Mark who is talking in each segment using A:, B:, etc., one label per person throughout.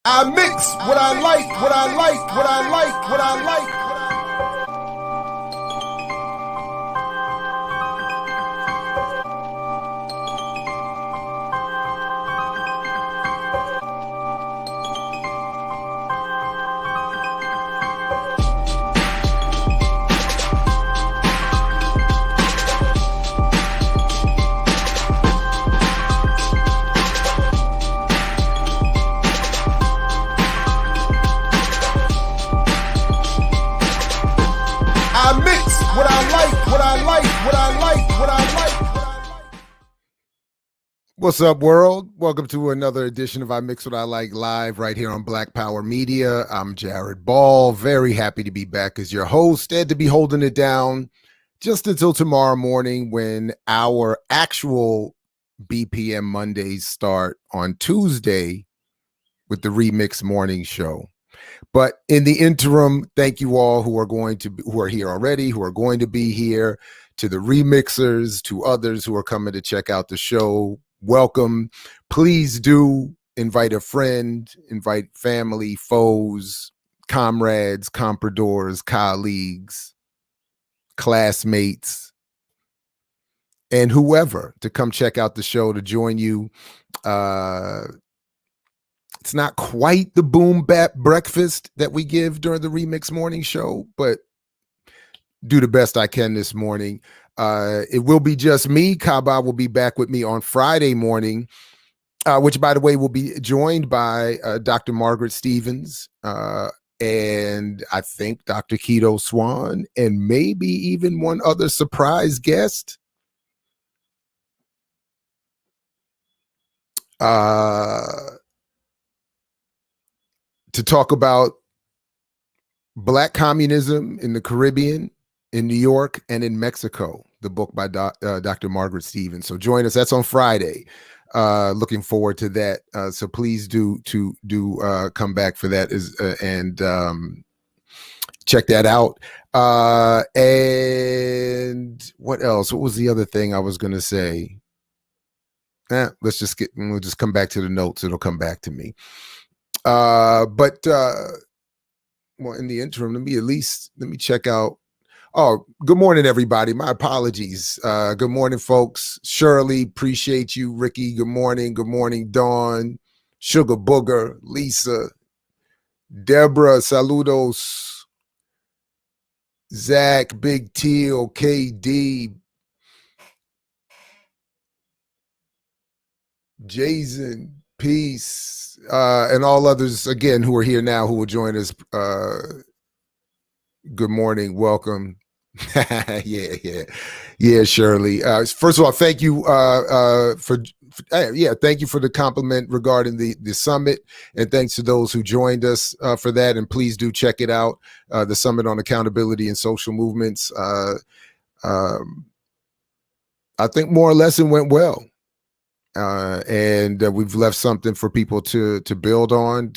A: I mix what I like, what I like, what I like, what I like. I mix what I like, what I like, what I like, what I like. What's up, world? Welcome to another edition of I Mix What I Like live right here on Black Power Media. I'm Jared Ball. Very happy to be back as your host and to be holding it down just until tomorrow morning when our actual BPM Mondays start on Tuesday with the Remix Morning Show. But in the interim, thank you all who are here already, who are going to be here, to the remixers, to others who are coming to check out the show. Welcome. Please do invite a friend, invite family, foes, comrades, compradors, colleagues, classmates, and whoever to come check out the show, to join you. It's not quite the boom bap breakfast that we give during the Remix Morning Show, but do the best I can this morning. It will be just me. Kaba will be back with me on Friday morning, which, by the way, will be joined by Dr. Margaret Stevens and I think Dr. Keto Swan, and maybe even one other surprise guest. To talk about Black communism in the Caribbean, in New York, and in Mexico, the book by Dr. Margaret Stevens. So join us. That's on Friday. Looking forward to that. So please do come back for that and check that out. And what else? What was the other thing I was going to say? We'll just come back to the notes. It'll come back to me. But well, in the interim, let me check out. Oh, good morning, everybody. My apologies. Good morning, folks. Shirley, appreciate you. Ricky, good morning. Good morning, Dawn, Sugar Booger, Lisa, Deborah, saludos, Zach, Big Teal, KD, Jason, peace, and all others again who are here now who will join us. Good morning, welcome. yeah, Shirley. First of all, thank you thank you for the compliment regarding the summit, and thanks to those who joined us for that. And please do check it out, the Summit on Accountability and Social Movements. I think more or less it went well. And we've left something for people to build on,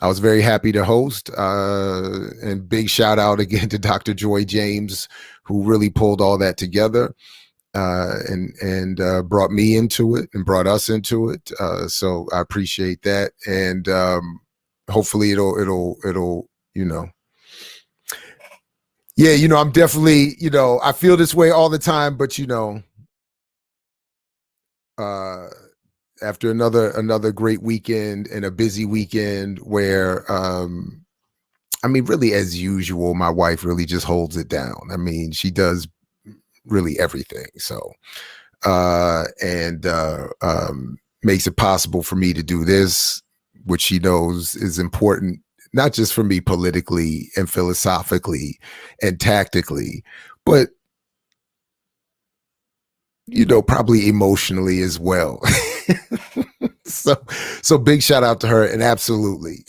A: I was very happy to host, and big shout out again to Dr. Joy James, who really pulled all that together, and brought me into it and brought us into it. So I appreciate that. And hopefully it'll, I'm definitely, I feel this way all the time, but after another great weekend and a busy weekend where, really as usual, my wife really just holds it down. She does really everything. So, and makes it possible for me to do this, which she knows is important, not just for me politically and philosophically and tactically, but probably emotionally as well. So big shout out to her, and absolutely.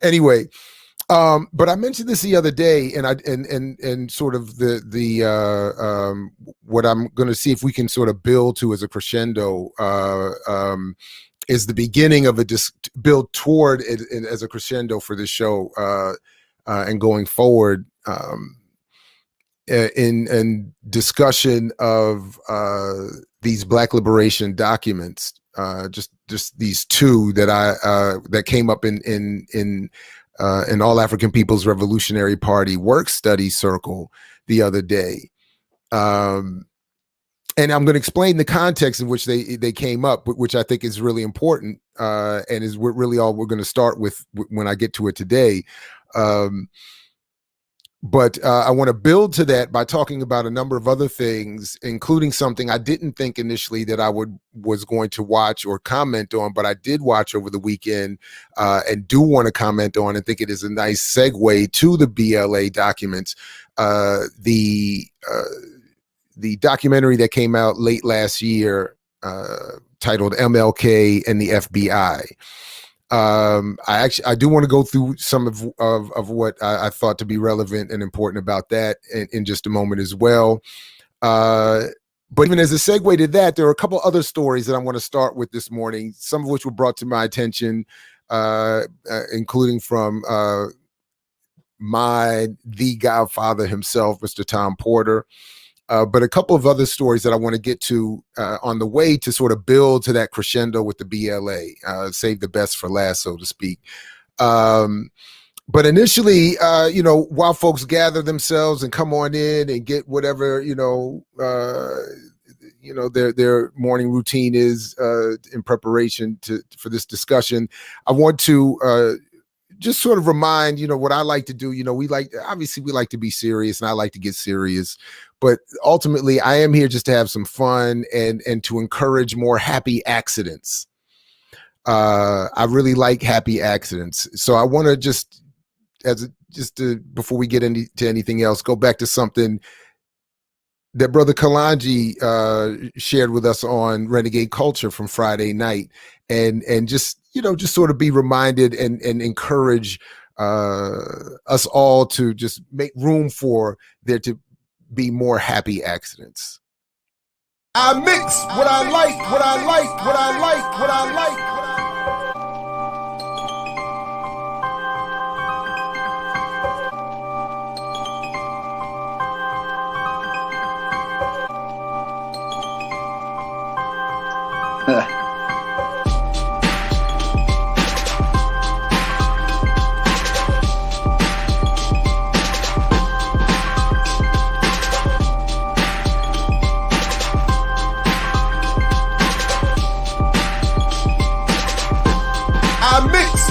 A: Anyway, but I mentioned this the other day, and sort of the what I'm going to see if we can sort of build to as a crescendo is the beginning of build toward it as a crescendo for this show, and going forward. In discussion of these Black liberation documents just these two that that came up in All African People's Revolutionary Party work study circle the other day. And I'm going to explain the context in which they came up, which I think is really important, and is really all we're going to start with when I get to it today. But I want to build to that by talking about a number of other things, including something I didn't think initially that I was going to watch or comment on, but I did watch over the weekend and do want to comment on, and think it is a nice segue to the BLA documents. The documentary that came out late last year, titled MLK and the FBI. I do want to go through some of what I thought to be relevant and important about that in just a moment as well. But even as a segue to that, there are a couple other stories that I want to start with this morning, some of which were brought to my attention, including from the godfather himself, Mr. Tom Porter. But a couple of other stories that I want to get to on the way to sort of build to that crescendo with the BLA, save the best for last, so to speak. But initially, while folks gather themselves and come on in and get whatever, their morning routine is in preparation for this discussion, I want to just sort of remind, what I like to do. We like to be serious, and I like to get serious. But ultimately, I am here just to have some fun and to encourage more happy accidents. I really like happy accidents. So I want to before we get into anything else, go back to something that Brother Kalonji shared with us on Renegade Culture from Friday night, and just sort of be reminded and encourage us all to just make room for there to be more happy accidents. I mix what I like, what I like, what I like, what I like.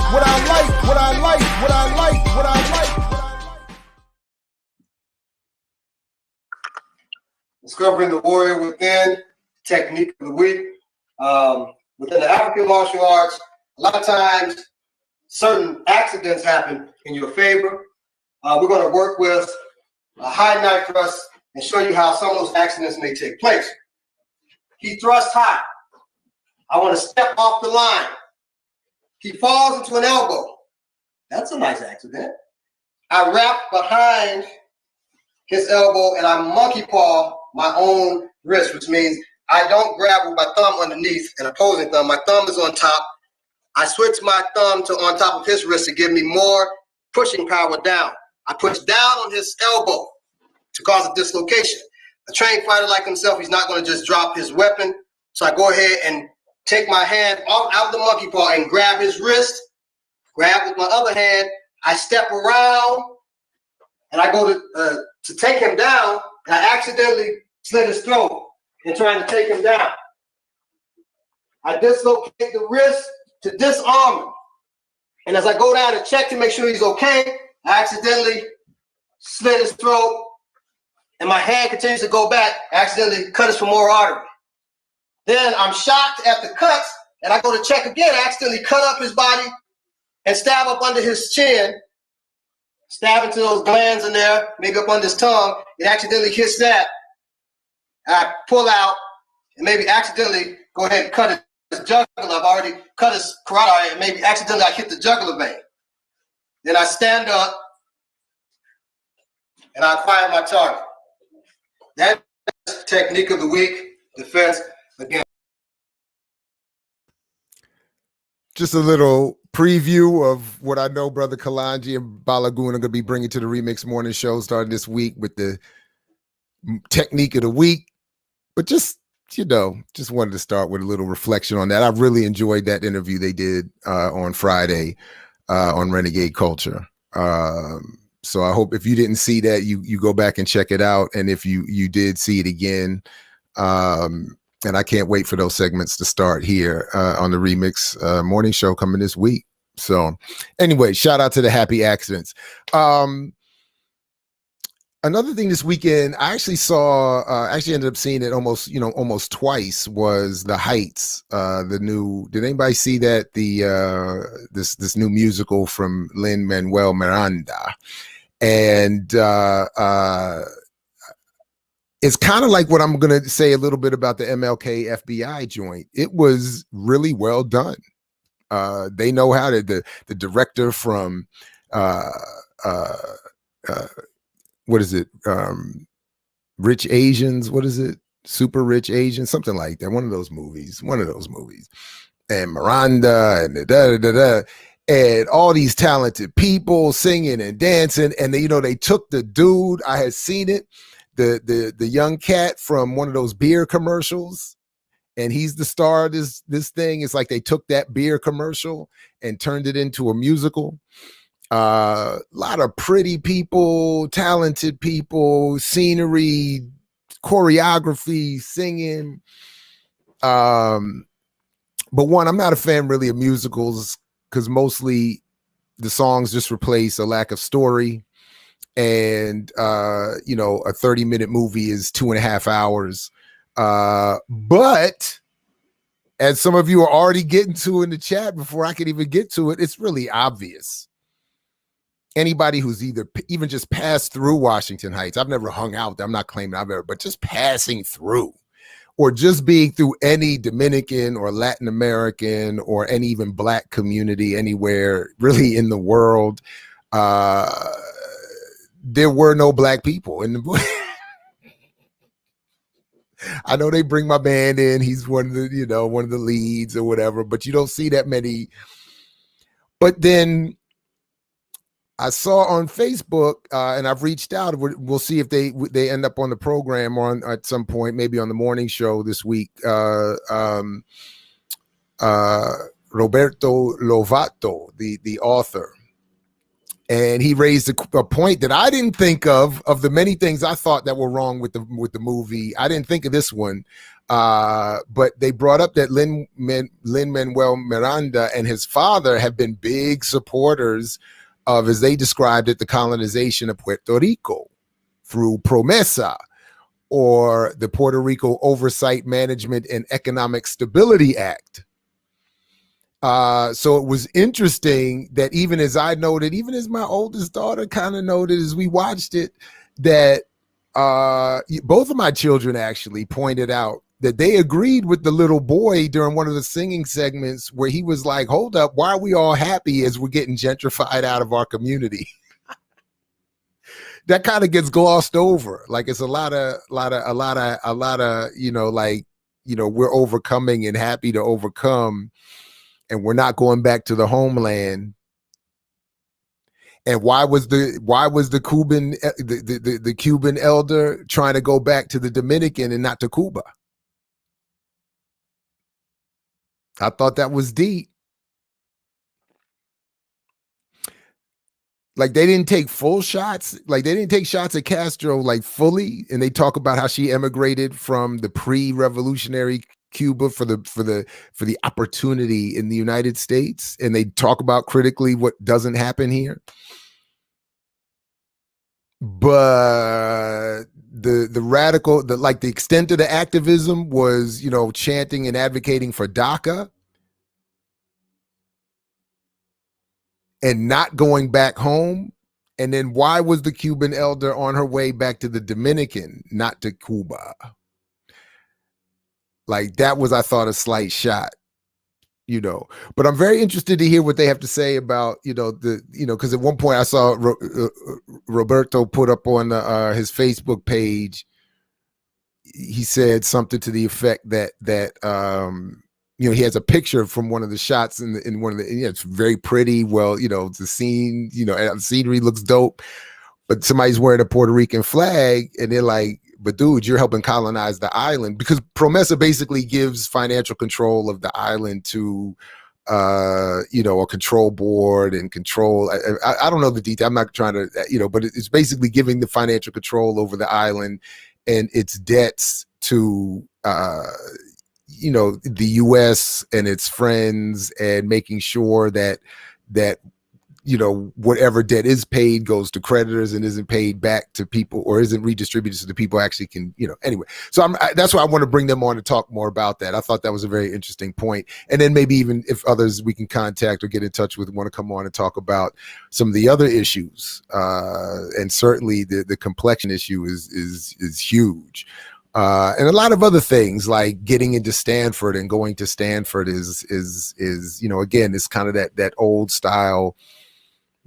A: What I like, what I like, what I like, what I like.
B: Discovering the warrior within, technique of the week. Within the African martial arts, a lot of times certain accidents happen in your favor. We're going to work with a high knife thrust and show you how some of those accidents may take place. He thrusts high. I want to step off the line. He falls into an elbow. That's a nice accident. I wrap behind his elbow and I monkey paw my own wrist, which means I don't grab with my thumb underneath an opposing thumb. My thumb is on top. I switch my thumb to on top of his wrist to give me more pushing power down. I push down on his elbow to cause a dislocation. A trained fighter like himself, he's not going to just drop his weapon. So I go ahead and take my hand out of the monkey paw and grab his wrist, grab with my other hand. I step around and I go to take him down, and I accidentally slit his throat in trying to take him down. I dislocate the wrist to disarm him. And as I go down to check to make sure he's okay, I accidentally slit his throat, and my hand continues to go back, accidentally cut his femoral artery. Then I'm shocked at the cuts, and I go to check again. I accidentally cut up his body and stab up under his chin, stab into those glands in there, maybe up under his tongue. It accidentally hits that. I pull out and maybe accidentally go ahead and cut his jugular. I've already cut his carotid artery, and maybe accidentally I hit the jugular vein. Then I stand up and I fire my target. That's the technique of the week, defense. Again.
A: Just a little preview of what I know Brother Kalonji and Balagoon are going to be bringing to the Remix Morning Show starting this week with the technique of the week. But just just wanted to start with a little reflection on that. I really enjoyed that interview they did on Friday on Renegade Culture. So I hope if you didn't see that, you go back and check it out. And if you did see it again, and I can't wait for those segments to start here on the Remix morning show coming this week. So anyway, shout out to the happy accidents. Another thing this weekend, I actually saw, actually ended up seeing it almost twice, was The Heights, did anybody see that? This new musical from Lin-Manuel Miranda. And it's kind of like what I'm going to say a little bit about the MLK FBI joint. It was really well done. They know how to, the director from, what is it? Rich Asians. What is it? Super Rich Asians, something like that. One of those movies. And Miranda and and all these talented people singing and dancing. And they took the dude. I had seen it, the young cat from one of those beer commercials, and he's the star of this thing. It's like they took that beer commercial and turned it into a musical. A lot of pretty people, talented people, scenery, choreography, singing. But one, I'm not a fan really of musicals because mostly the songs just replace a lack of story. And, a 30-minute movie is 2.5 hours. But as some of you are already getting to in the chat before I could even get to it, it's really obvious. Anybody who's even just passed through Washington Heights, I've never hung out there, I'm not claiming I've ever, but just passing through, or just being through any Dominican or Latin American or any even Black community anywhere really in the world, there were no Black people in the I know they bring my band in. He's one of the leads or whatever, but you don't see that many. But then I saw on Facebook, and I've reached out. We'll see if they end up on the program or at some point, maybe on the morning show this week. Roberto Lovato, the author, and he raised a point that I didn't think of the many things I thought that were wrong with the movie. I didn't think of this one, but they brought up that Lin-Manuel Miranda and his father have been big supporters of, as they described it, the colonization of Puerto Rico through PROMESA, or the Puerto Rico Oversight, Management, and Economic Stability Act. So it was interesting that even as I noted, even as my oldest daughter kind of noted as we watched it, that both of my children actually pointed out that they agreed with the little boy during one of the singing segments where he was like, hold up, why are we all happy as we're getting gentrified out of our community? That kind of gets glossed over. Like it's a lot of, we're overcoming and happy to overcome, and we're not going back to the homeland. And why was the Cuban, the Cuban elder trying to go back to the Dominican and not to Cuba? I thought that was deep. Like they didn't take full shots. Like they didn't take shots at Castro like fully. And they talk about how she emigrated from the pre-revolutionary Cuba for the opportunity in the United States. And they talk about critically what doesn't happen here. But the radical, the extent of the activism was, chanting and advocating for DACA and not going back home. And then why was the Cuban elder on her way back to the Dominican, not to Cuba? Like that was, I thought, a slight shot, but I'm very interested to hear what they have to say about, because at one point I saw Roberto put up on his Facebook page, he said something to the effect that he has a picture from one of the shots in one of the, it's very pretty. Well, the scene, the scenery looks dope, but somebody's wearing a Puerto Rican flag and they're like, but dude, you're helping colonize the island, because Promesa basically gives financial control of the island to you know, a control board and control. I don't know the detail. I'm not trying to, you know, but it's basically giving the financial control over the island and its debts to, you know, the U.S. and its friends, and making sure that you know, whatever debt is paid goes to creditors and isn't paid back to people, or isn't redistributed so the people actually can, you know, anyway. So that's why I want to bring them on to talk more about that. I thought that was a very interesting point. And then maybe even if others we can contact or get in touch with want to come on and talk about some of the other issues. And certainly the complexion issue is huge. And a lot of other things like getting into Stanford and going to Stanford is, you know, again, it's kind of that old style,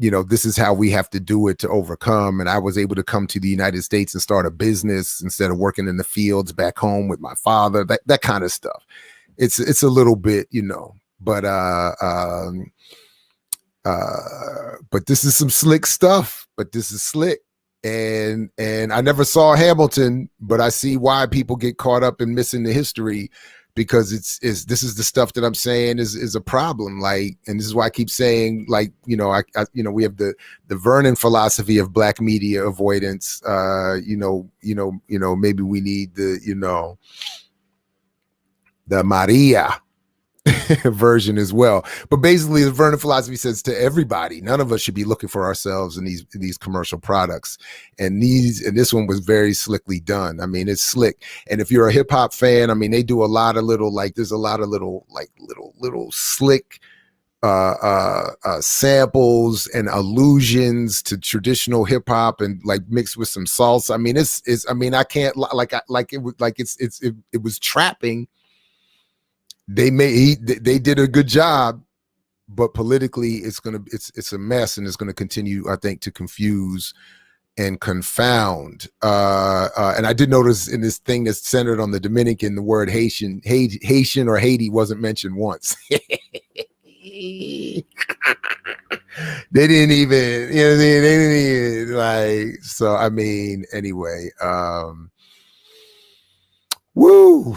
A: you know, this is how we have to do it to overcome. And I was able to come to the United States and start a business instead of working in the fields back home with my father, that kind of stuff. It's a little bit, you know, but this is some slick stuff, but this is slick. And I never saw Hamilton, but I see why people get caught up in missing the history, because this is the stuff that I'm saying is a problem. Like, and this is why I keep saying, like, you know, I you know, we have the Vernon philosophy of black media avoidance. You know, maybe we need the Maria version as well. But basically the Vernon philosophy says to everybody, none of us should be looking for ourselves in these commercial products. And this one was very slickly done. I mean, it's slick. And if you're a hip hop fan, I mean, they do a lot of little, like, there's a lot of little slick samples and allusions to traditional hip hop, and like mixed with some salsa. I mean, I mean, I can't it was trapping. They did a good job, but politically it's a mess, and it's going to continue, I think, to confuse and confound. And I did notice in this thing that's centered on the Dominican, the word Haitian or Haiti wasn't mentioned once. They didn't even, you know what I mean? They didn't even, like, so I mean, anyway, woo.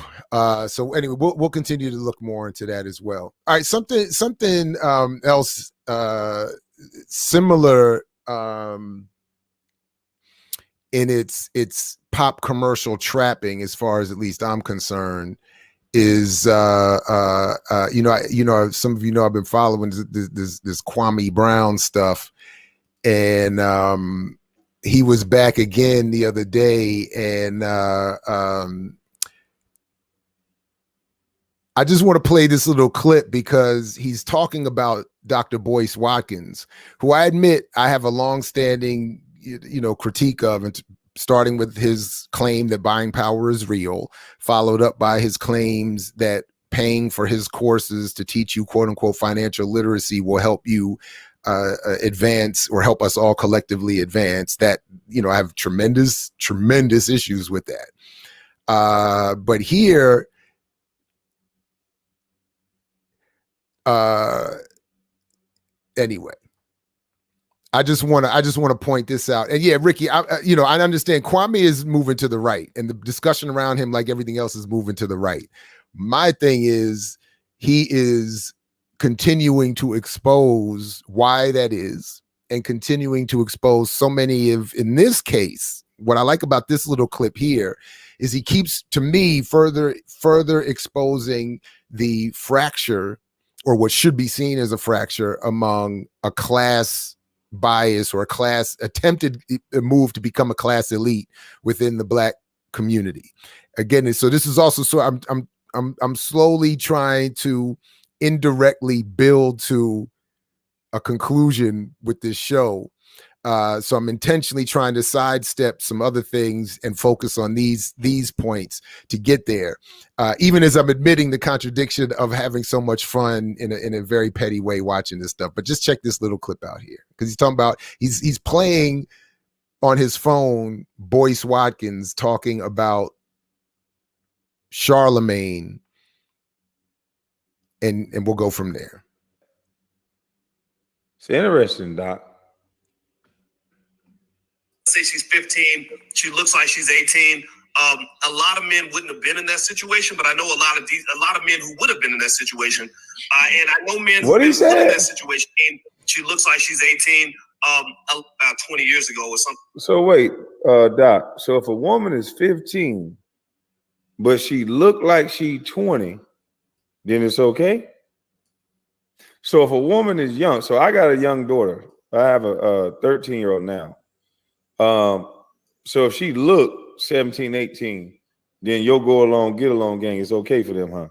A: So anyway, we'll continue to look more into that as well. All right, something else similar in its pop commercial trapping, as far as at least I'm concerned, is you know, some of you know I've been following this Kwame Brown stuff, and he was back again the other day, and I just want to play this little clip because he's talking about Dr. Boyce Watkins, who I admit I have a long-standing, you know, critique of, and starting with his claim that buying power is real, followed up by his claims that paying for his courses to teach you, quote unquote, financial literacy will help you advance, or help us all collectively advance. That, you know, I have tremendous issues with that. But here, anyway, I just want to point this out. And yeah, Ricky, you know, I understand Kwame is moving to the right, and the discussion around him, like everything else, is moving to the right. My thing is, he is continuing to expose why that is, and continuing to expose so many of, in this case, what I like about this little clip here is he keeps, to me, further exposing the fracture, or what should be seen as a fracture, among a class bias, or a class attempted move to become a class elite within the black community. Again, so this is also, so I'm slowly trying to indirectly build to a conclusion with this show. So I'm intentionally trying to sidestep some other things and focus on these points to get there. Even as I'm admitting the contradiction of having so much fun in a very petty way watching this stuff. But just check this little clip out here, because he's talking about, he's playing on his phone Boyce Watkins talking about Charlemagne, and we'll go from there.
C: It's interesting, Doc.
D: Say she's 15, she looks like she's 18.
C: A lot of men wouldn't have been in that situation, but I know a lot of men who would have been in that situation. And I know men who have been in that situation. And she looks like she's 18 about 20 years ago or something.
D: So wait, Doc. So if a woman is 15, but she looked like she 20, then it's okay? So if a woman is young, so I got a young daughter. I have a 13-year-old now. So if she looked 17, 18, then you'll go along, get along gang. It's okay for them, huh?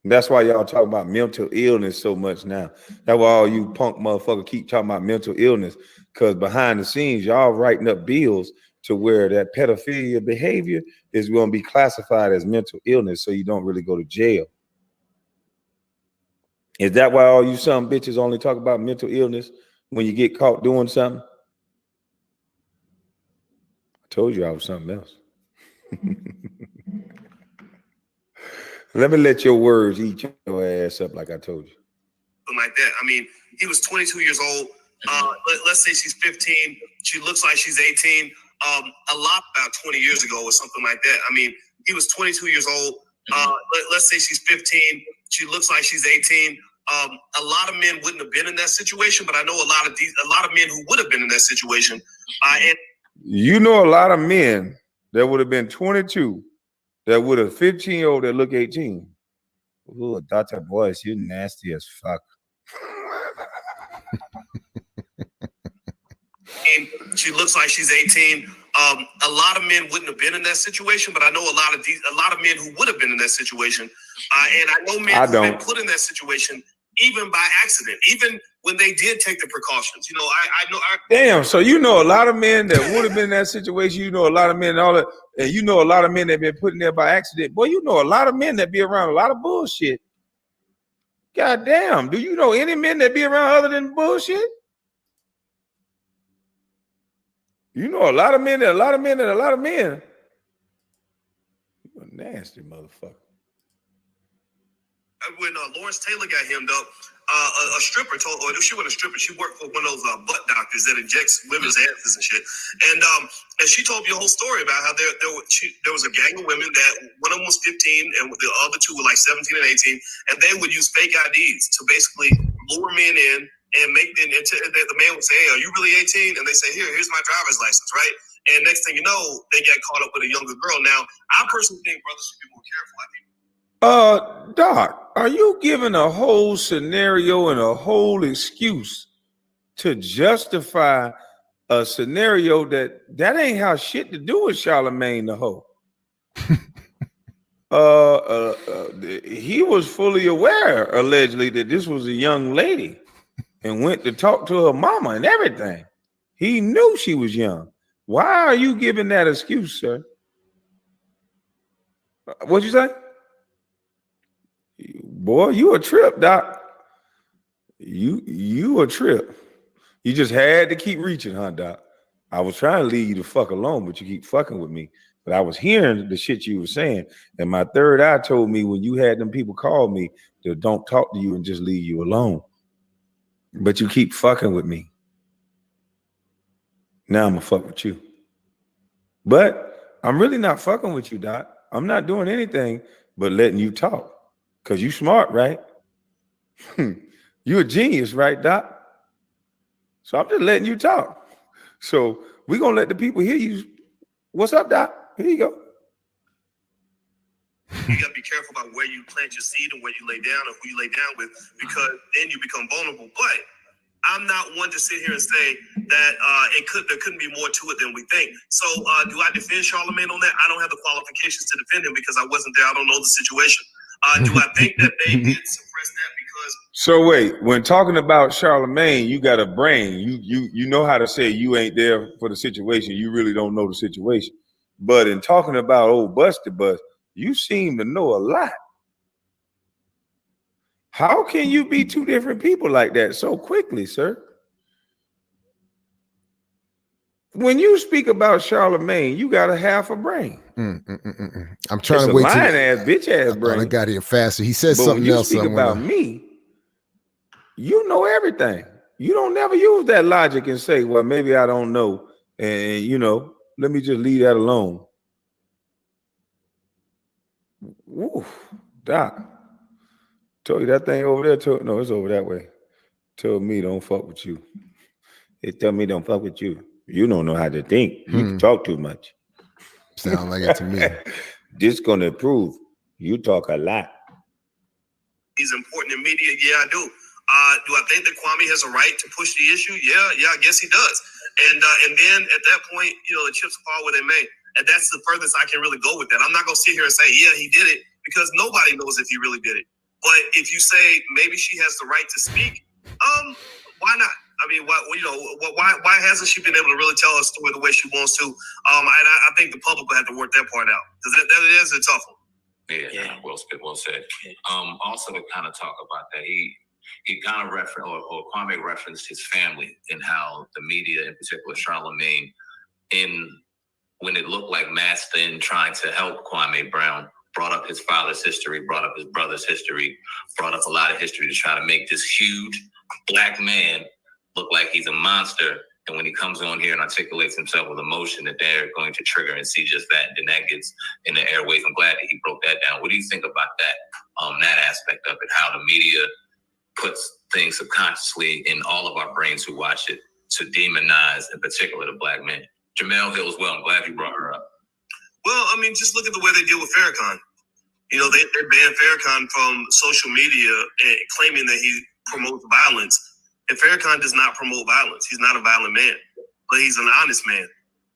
D: That's why y'all talk about mental illness so much now. That's why all you punk motherfuckers keep talking about mental illness, because behind the scenes, y'all writing up bills to where that pedophilia behavior is going to be classified as mental illness, so you don't really go to jail. Is that why all you some bitches only talk about mental illness when you get caught doing something? I told you I was something else. Let me let your words eat your ass up like I told you.
C: Like that. I mean, he was 22 years old. Let's say she's 15. She looks like she's 18. About 20 years ago or something like that. I mean, he was 22 years old. Let's say she's 15. She looks like she's 18. A lot of men wouldn't have been in that situation, but I know a lot of men who would have been in that situation. And
D: you know, a lot of men that would have been 22 that would have 15-year-old that look 18. Ooh, Dr. Boyce, you nasty as fuck.
C: And she looks like she's 18. A lot of men wouldn't have been in that situation, but I know a lot of men who would have been in that situation. And I know men who've been put in that situation even by accident, even when they did take the precautions. You know, I know.
D: Damn, so you know a lot of men that would have been in that situation. You know a lot of men and all that, and you know a lot of men that been put in there by accident. Boy, you know a lot of men that be around a lot of bullshit. God damn, do you know any men that be around other than bullshit? You know a lot of men and a lot of men and a lot of men. You a nasty motherfucker.
C: When Lawrence Taylor got hemmed up, a stripper told, or she wasn't a stripper, she worked for one of those butt doctors that injects women's asses and shit. And she told me a whole story about how there was a gang of women that one of them was 15 and the other two were like 17 and 18, and they would use fake IDs to basically lure men in and make them. The man would say, "Hey, are you really 18?" And they say, "Here's my driver's license," right? And next thing you know, they got caught up with a younger girl. Now, I personally think brothers should be more careful. I think.
D: Doc, are you giving a whole scenario and a whole excuse to justify a scenario that ain't how shit to do with Charlemagne the hoe? He was fully aware, allegedly, that this was a young lady and went to talk to her mama and everything. He knew she was young. Why are you giving that excuse, sir? What'd you say? Boy, you a trip, Doc. You a trip. You just had to keep reaching, huh, Doc? I was trying to leave you the fuck alone, but you keep fucking with me. But I was hearing the shit you were saying, and my third eye told me when you had them people call me to don't talk to you and just leave you alone. But you keep fucking with me. Now I'm gonna fuck with you. But I'm really not fucking with you, Doc. I'm not doing anything but letting you talk. Because you smart, right? You a genius, right, Doc? So I'm just letting you talk. So we're going to let the people hear you. What's up, Doc? Here you go.
C: You got to be careful about where you plant your seed and where you lay down and who you lay down with, because then you become vulnerable. But I'm not one to sit here and say that there couldn't be more to it than we think. So do I defend Charlemagne on that? I don't have the qualifications to defend him because I wasn't there. I don't know the situation. Do I think that they did suppress that because?
D: So wait, when talking about Charlemagne, you got a brain. You know how to say you ain't there for the situation. You really don't know the situation. But in talking about old Busted Bus, you seem to know a lot. How can you be two different people like that so quickly, sir? When you speak about Charlemagne, you got a half a brain.
A: I'm trying to wait.
D: Lying ass, bitch ass brain.
A: I got here faster. He said something else.
D: When you speak about me, you know everything. You don't never use that logic and say, well, maybe I don't know. And you know, let me just leave that alone. Woo, Doc. Told you that thing over there. No, it's over that way. Told me don't fuck with you. It tell me don't fuck with you. You don't know how to think. You talk too much.
A: Sound like it to me.
D: This gonna prove you talk a lot.
C: He's important in media. Yeah, I do. Do I think that Kwame has a right to push the issue? Yeah, I guess he does. And then at that point, the chips fall where they may. And that's the furthest I can really go with that. I'm not gonna sit here and say, yeah, he did it, because nobody knows if he really did it. But if you say maybe she has the right to speak, why not? I mean, why hasn't she been able to really tell her story the way she wants to? I think the public will have to work that part out, because that is a tough one.
E: Yeah. Well said. Also to kind of talk about that, he kind of referenced, or Kwame referenced his family and how the media, in particular Charlemagne, when it looked like Master in trying to help Kwame Brown, brought up his father's history, brought up his brother's history, brought up a lot of history to try to make this huge black man look like he's a monster. And when he comes on here and articulates himself with emotion, that they're going to trigger and see just that. And then that gets in the airways. I'm glad that he broke that down. What do you think about that, that aspect of it, how the media puts things subconsciously in all of our brains who watch it to demonize, in particular, the black man? Jamel Hill as well. I'm glad you brought her up.
C: Well, I mean, just look at the way they deal with Farrakhan. They banned Farrakhan from social media, claiming that he promotes violence. And Farrakhan does not promote violence. He's not a violent man, but he's an honest man.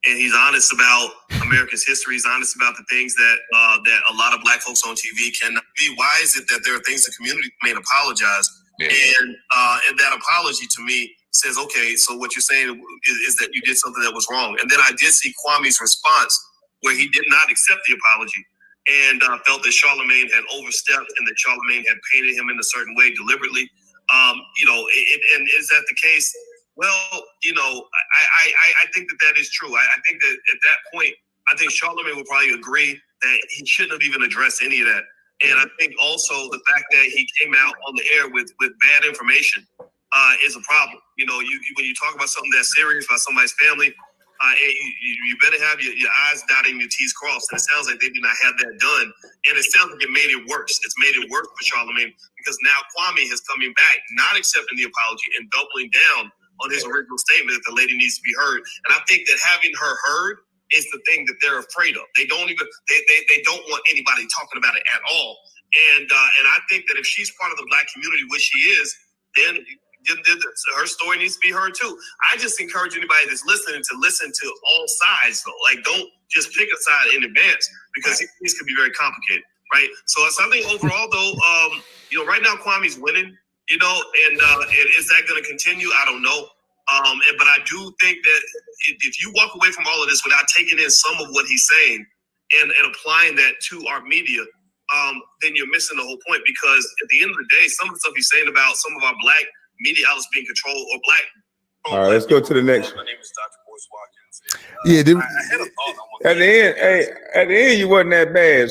C: And he's honest about America's history. He's honest about the things that a lot of black folks on TV cannot be. Why is it that there are things the community may apologize? Yeah. And that apology to me says, okay, so what you're saying is that you did something that was wrong. And then I did see Kwame's response, where he did not accept the apology and felt that Charlemagne had overstepped and that Charlemagne had painted him in a certain way deliberately. And is that the case? Well, I think that is true. I think that at that point, I think Charlemagne would probably agree that he shouldn't have even addressed any of that. And I think also the fact that he came out on the air with bad information is a problem. When you talk about something that's serious about somebody's family, you better have your I's dotted and your T's crossed. And it sounds like they did not have that done. And it sounds like it made it worse. It's made it worse for Charlemagne, because now Kwame is coming back, not accepting the apology and doubling down on his original statement that the lady needs to be heard. And I think that having her heard is the thing that they're afraid of. They don't want anybody talking about it at all. And I think that if she's part of the black community, which she is, then her story needs to be heard too. I just encourage anybody that's listening to listen to all sides, though. Like, don't just pick a side in advance, because things can be very complicated, right? So I think overall, though, right now Kwame's winning, and is that going to continue? I don't know. But I do think that if you walk away from all of this without taking in some of what he's saying and applying that to our media, then you're missing the whole point. Because at the end of the day, some of the stuff he's saying about some of our black media outlets being controlled or black.
D: All right, let's go to the next.
E: My name is Dr. Boyce Watkins.
A: Yeah,
E: I had a thought on one
D: at the end, you wasn't that bad.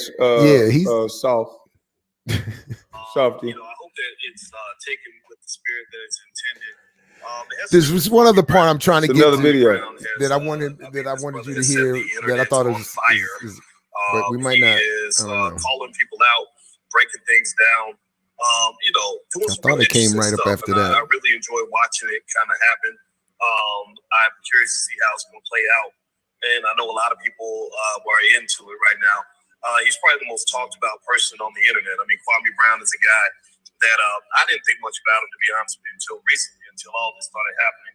D: He's soft. Softy.
E: I hope that it's taken with the spirit that it's intended.
A: This was one other part I'm trying to get
D: another
A: to
D: video
A: that I wanted you to hear, that I thought was fire. But we might not.
E: Calling people out, breaking things down. Doing
A: I thought it came right up after that.
E: I really enjoy watching it kind of happen. I'm curious to see how it's going to play out. And I know a lot of people are into it right now. He's probably the most talked about person on the internet. I mean, Kwame Brown is a guy that I didn't think much about him, to be honest with you, until recently, until all this started happening.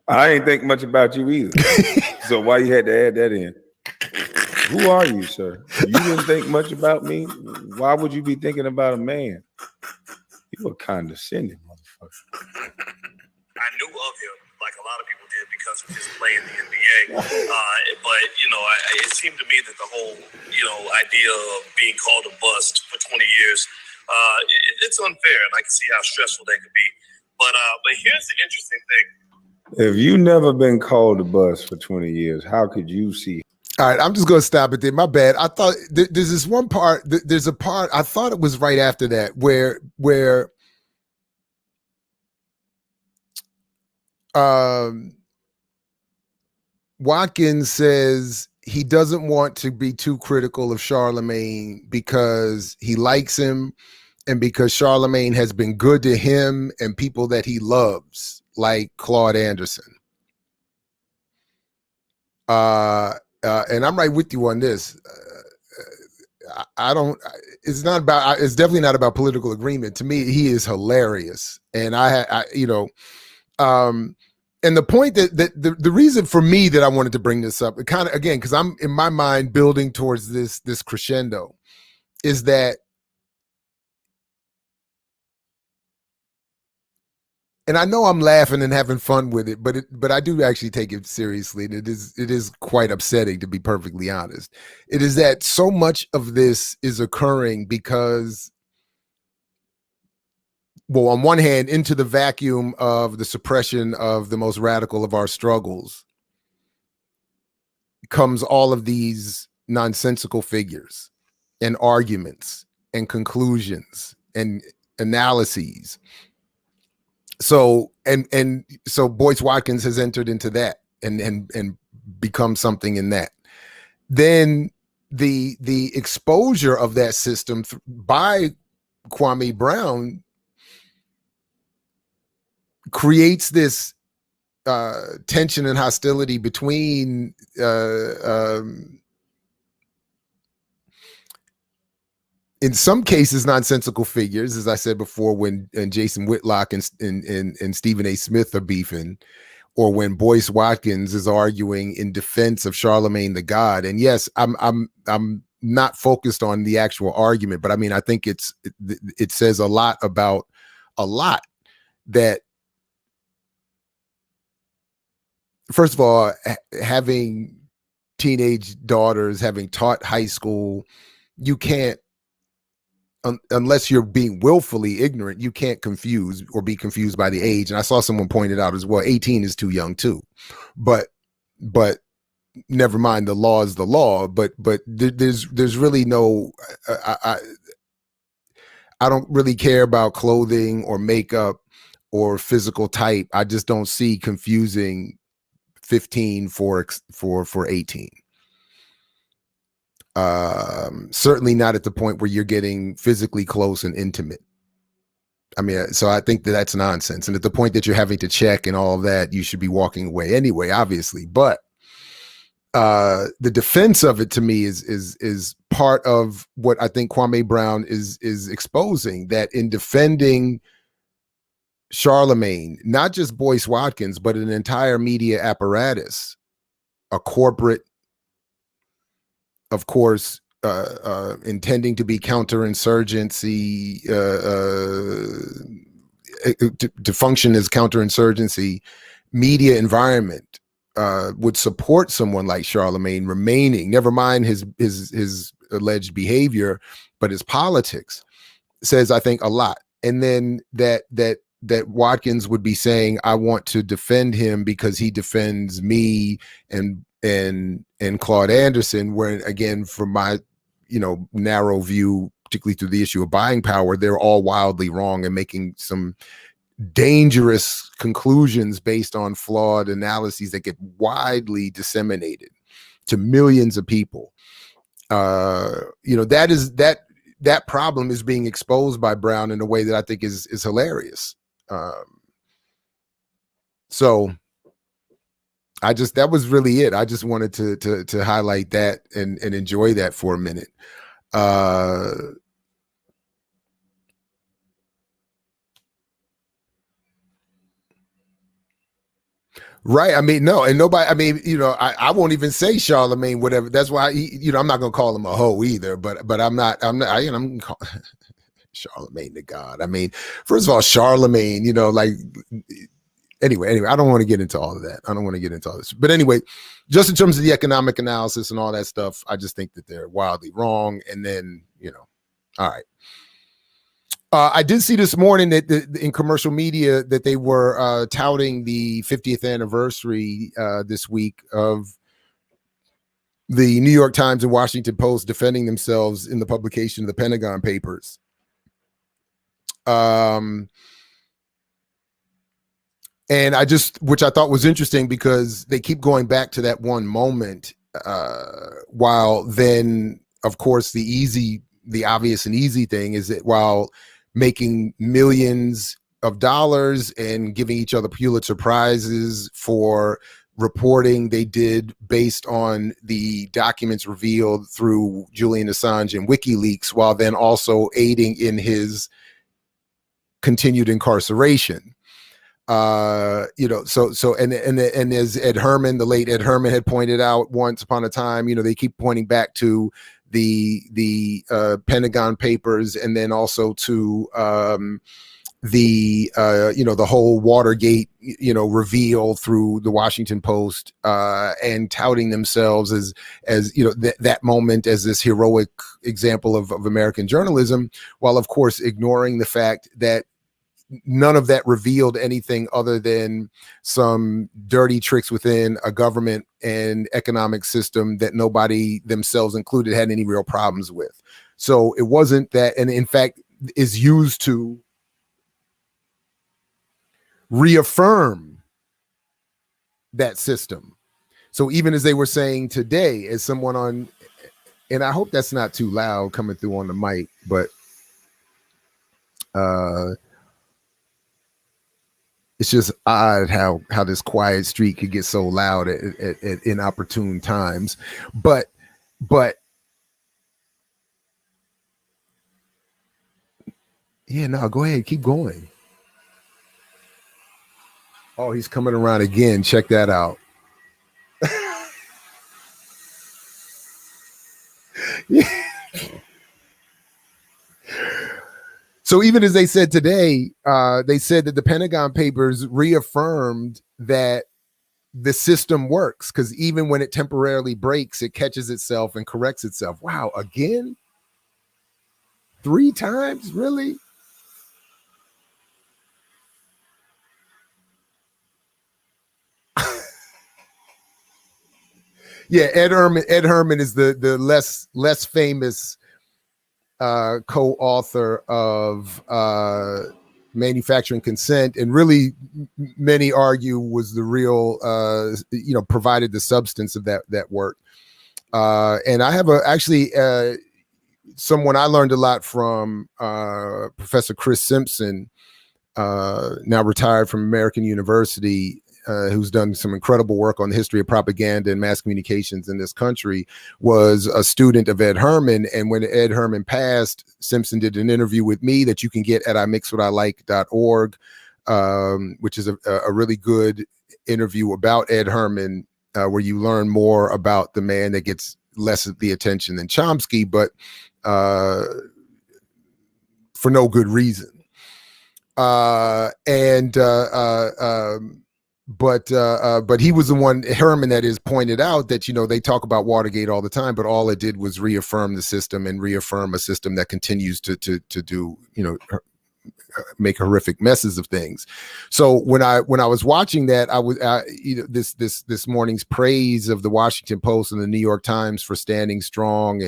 D: I ain't think much about you either. So why you had to add that in? Who are you, sir? You didn't think much about me? Why would you be thinking about a man? You were condescending, motherfucker.
E: I knew of him, like a lot of people did, because of his play in the NBA. But it seemed to me that the whole, idea of being called a bust for 20 years, it's unfair, and I can see how stressful that could be. But here's the interesting thing.
D: If you never been called a bust for 20 years, how could you see?
A: All right, I'm just going to stop it there. My bad. I thought there's this one part. There's a part. I thought it was right after that where Watkins says he doesn't want to be too critical of Charlemagne because he likes him and because Charlemagne has been good to him and people that he loves, like Claude Anderson. And I'm right with you on this. I don't. It's not about. It's definitely not about political agreement. To me, he is hilarious, and and the point that the reason for me that I wanted to bring this up, it kind of again because I'm in my mind building towards this crescendo, is that, and I know I'm laughing and having fun with it, but I do actually take it seriously, and it is quite upsetting, to be perfectly honest. It is that so much of this is occurring because, well, on one hand, into the vacuum of the suppression of the most radical of our struggles comes all of these nonsensical figures and arguments and conclusions and analyses. So so Boyce Watkins has entered into that and become something in that. Then the exposure of that system by Kwame Brown creates this tension and hostility between in some cases nonsensical figures, as I said before, when Jason Whitlock and Stephen A. Smith are beefing, or when Boyce Watkins is arguing in defense of Charlemagne the God. And yes, I'm not focused on the actual argument, but I mean, I think it says a lot about that. First of all, having teenage daughters, having taught high school, you can't, unless you're being willfully ignorant, you can't confuse or be confused by the age. And I saw someone pointed out as well, 18 is too young too, but never mind, the law is the law. But there's really no, I don't really care about clothing or makeup or physical type. I just don't see confusing 15 for 18. Certainly not at the point where you're getting physically close and intimate. I mean, so I think that's nonsense. And at the point that you're having to check and all of that, you should be walking away anyway, obviously. But the defense of it to me is part of what I think Kwame Brown is exposing, that in defending Charlemagne, not just Boyce Watkins, but an entire media apparatus, a corporate, of course, intending to be counterinsurgency, to function as counterinsurgency media environment, would support someone like Charlemagne remaining, never mind his alleged behavior, but his politics, says, I think, a lot. And then that Watkins would be saying, I want to defend him because he defends me and Claude Anderson, where, again, from my narrow view, particularly through the issue of buying power, they're all wildly wrong and making some dangerous conclusions based on flawed analyses that get widely disseminated to millions of people. That problem is being exposed by Brown in a way that I think is hilarious. So that was really it. I just wanted to highlight that and enjoy that for a minute. Right. I mean, no, and nobody, I mean, I won't even say Charlemagne, whatever. That's why, I'm not going to call him a hoe either, but I'm Charlemagne the God. I mean, first of all, Charlemagne, anyway, I don't want to get into all of that. I don't want to get into all this, but anyway, just in terms of the economic analysis and all that stuff, I just think that they're wildly wrong. And then, all right. I did see this morning that in commercial media that they were touting the 50th anniversary this week of the New York Times and Washington Post defending themselves in the publication of the Pentagon Papers. And which I thought was interesting because they keep going back to that one moment, while then, of course, the obvious and easy thing is that while making millions of dollars and giving each other Pulitzer Prizes for reporting they did based on the documents revealed through Julian Assange and WikiLeaks, while then also aiding in his continued incarceration. And as Ed Herman, the late Ed Herman, had pointed out once upon a time, they keep pointing back to the Pentagon Papers, and then also to the whole Watergate reveal through the Washington Post, and touting themselves as that moment as this heroic example of American journalism, while of course ignoring the fact that none of that revealed anything other than some dirty tricks within a government and economic system that nobody, themselves included, had any real problems with. So it wasn't that, and in fact is used to reaffirm that system. So even as they were saying today, as someone on, and I hope that's not too loud coming through on the mic, but it's just odd how this quiet street could get so loud at inopportune times. But yeah, no, go ahead, keep going. Oh, he's coming around again. Check that out. Yeah. So even as they said today, they said that the Pentagon Papers reaffirmed that the system works, because even when it temporarily breaks, it catches itself and corrects itself. Wow, again? 3 times? Really? Yeah, Ed Herman is the less famous co-author of Manufacturing Consent, and really many argue was the real provided the substance of that work. And I have someone I learned a lot from, Professor Chris Simpson, now retired from American University, who's done some incredible work on the history of propaganda and mass communications in this country, was a student of Ed Herman. And when Ed Herman passed, Simpson did an interview with me that you can get at imixwhatilike.org, which is a really good interview about Ed Herman, where you learn more about the man that gets less of the attention than Chomsky, but for no good reason. But he was the one, Herman, that is, pointed out that, they talk about Watergate all the time, but all it did was reaffirm the system and reaffirm a system that continues to do, make horrific messes of things. So when I was watching that, I was this morning's praise of the Washington Post and the New York Times for standing strong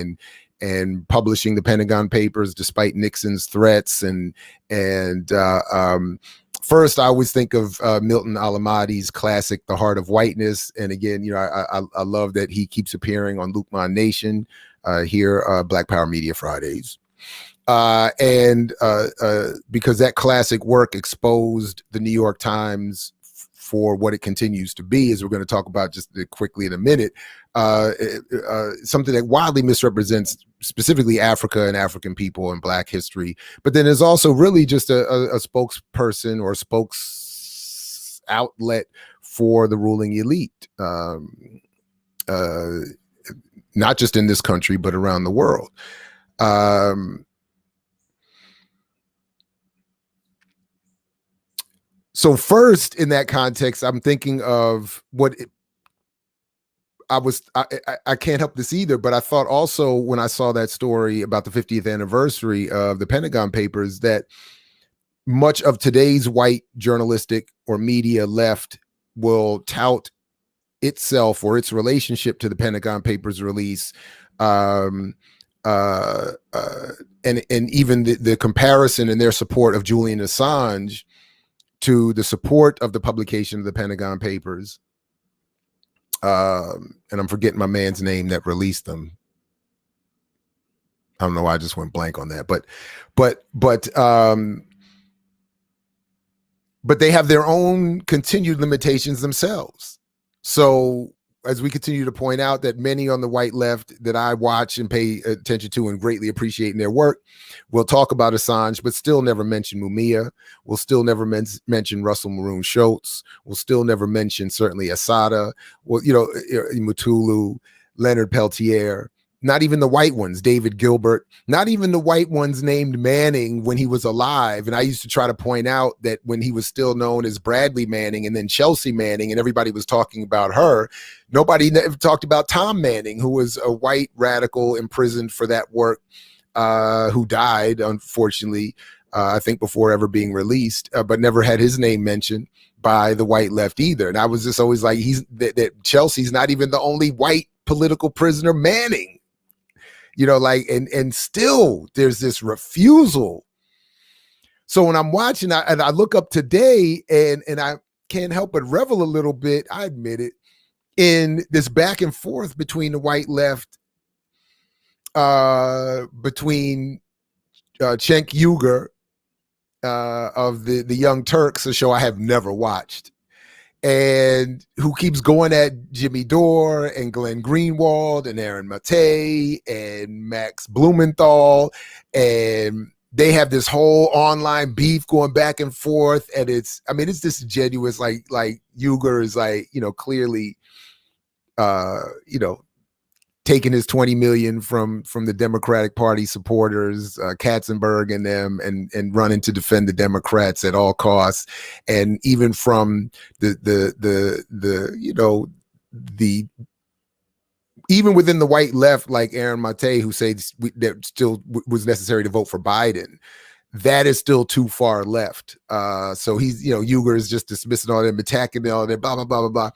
A: and publishing the Pentagon Papers despite Nixon's threats, and first, I always think of Milton Alamadi's classic, The Heart of Whiteness. And again, I love that he keeps appearing on Lukman Nation here, Black Power Media Fridays. Because that classic work exposed the New York Times for what it continues to be, as we're going to talk about just quickly in a minute, something that widely misrepresents specifically Africa and African people and Black history. But then there's also really just a spokesperson or spokes outlet for the ruling elite, not just in this country, but around the world. So first, in that context, I'm thinking of what I can't help this either, but I thought also when I saw that story about the 50th anniversary of the Pentagon Papers, that much of today's white journalistic or media left will tout itself or its relationship to the Pentagon Papers release, and even the comparison in their support of Julian Assange to the support of the publication of the Pentagon Papers. And I'm forgetting my man's name that released them. I don't know why I just went blank on that, but they have their own continued limitations themselves. So as we continue to point out that many on the white left that I watch and pay attention to and greatly appreciate in their work, will talk about Assange, but still never mention Mumia. We'll still never mention Russell Maroon Schultz. We'll still never mention certainly Assata, well, Mutulu, Leonard Peltier. Not even the white ones, David Gilbert, not even the white ones named Manning when he was alive. And I used to try to point out that when he was still known as Bradley Manning and then Chelsea Manning, and everybody was talking about her, nobody ever talked about Tom Manning, who was a white radical imprisoned for that work, who died, unfortunately, I think before ever being released, but never had his name mentioned by the white left either. And I was just always like, that Chelsea's not even the only white political prisoner Manning. And still there's this refusal. So when I'm watching, I look up today and I can't help but revel a little bit, I admit it, in this back and forth between the white left, between Cenk Uygur of the Young Turks, a show I have never watched, and who keeps going at Jimmy Dorre and Glenn Greenwald and Aaron Matei and Max Blumenthal. And they have this whole online beef going back and forth. And it's disingenuous. Like Uygur is clearly, taking his 20 million from the Democratic Party supporters, Katzenberg and them, and running to defend the Democrats at all costs. And even from even within the white left, like Aaron Matei, who says that still was necessary to vote for Biden, that is still too far left. So he's, Uygur is just dismissing all them, attacking all that, blah, blah, blah, blah, blah.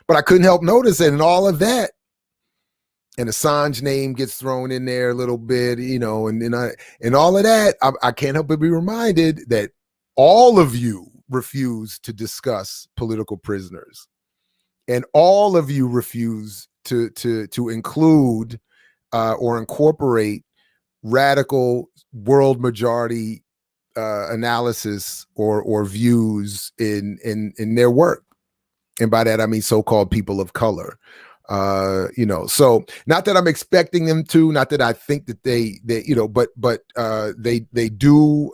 A: But I couldn't help notice that in all of that, and Assange name gets thrown in there a little bit, and all of that, I can't help but be reminded that all of you refuse to discuss political prisoners, and all of you refuse to include or incorporate radical world majority analysis or views in their work, and by that I mean so-called people of color. So not that I'm expecting them to, not that I think that they do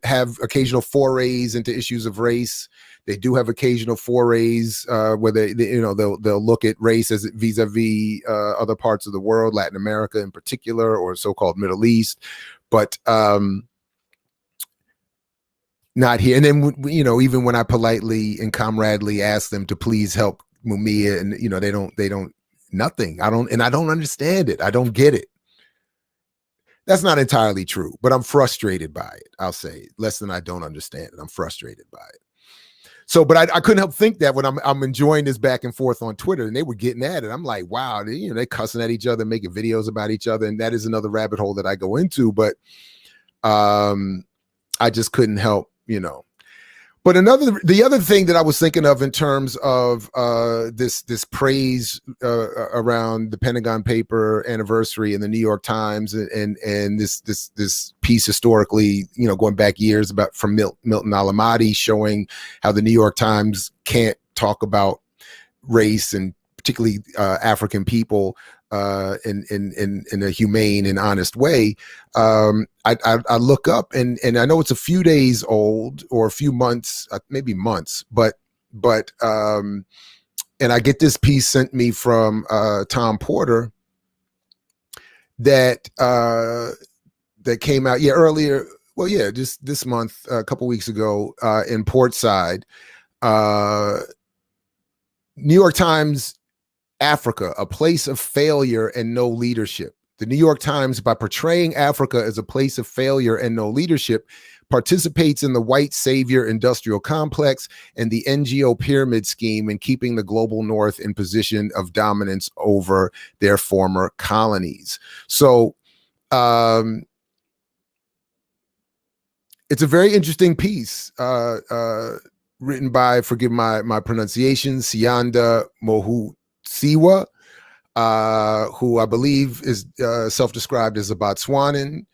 A: have occasional forays into issues of race. They do have occasional forays where they'll look at race as vis-a-vis other parts of the world, Latin America in particular, or so-called Middle East, but not here. And then even when I politely and comradely ask them to please help Mumia, and they don't nothing. I don't understand it. I don't get it. That's not entirely true, but I'm frustrated by it. I'll say less than I don't understand it. I'm frustrated by it. So, but I couldn't help think that when I'm enjoying this back and forth on Twitter, and they were getting at it. I'm like, wow, they cussing at each other, making videos about each other, and that is another rabbit hole that I go into. But I just couldn't help, But the other thing that I was thinking of in terms of this praise around the Pentagon paper anniversary in the New York Times, and this piece historically, going back years from Milton Alamati, showing how the New York Times can't talk about race and particularly African people in a humane and honest way. I look up and I know it's a few days old or a few months, maybe months, but and I get this piece sent me from Tom Porter that came out earlier. Well, just this month, a couple weeks ago, in Portside, New York Times, Africa, a place of failure and no leadership. The New York Times, by portraying Africa as a place of failure and no leadership, participates in the white savior industrial complex and the NGO pyramid scheme in keeping the global north in position of dominance over their former colonies. So it's a very interesting piece written by, forgive my pronunciation, Sianda Mohusiwa, who I believe is self-described as a Botswanan.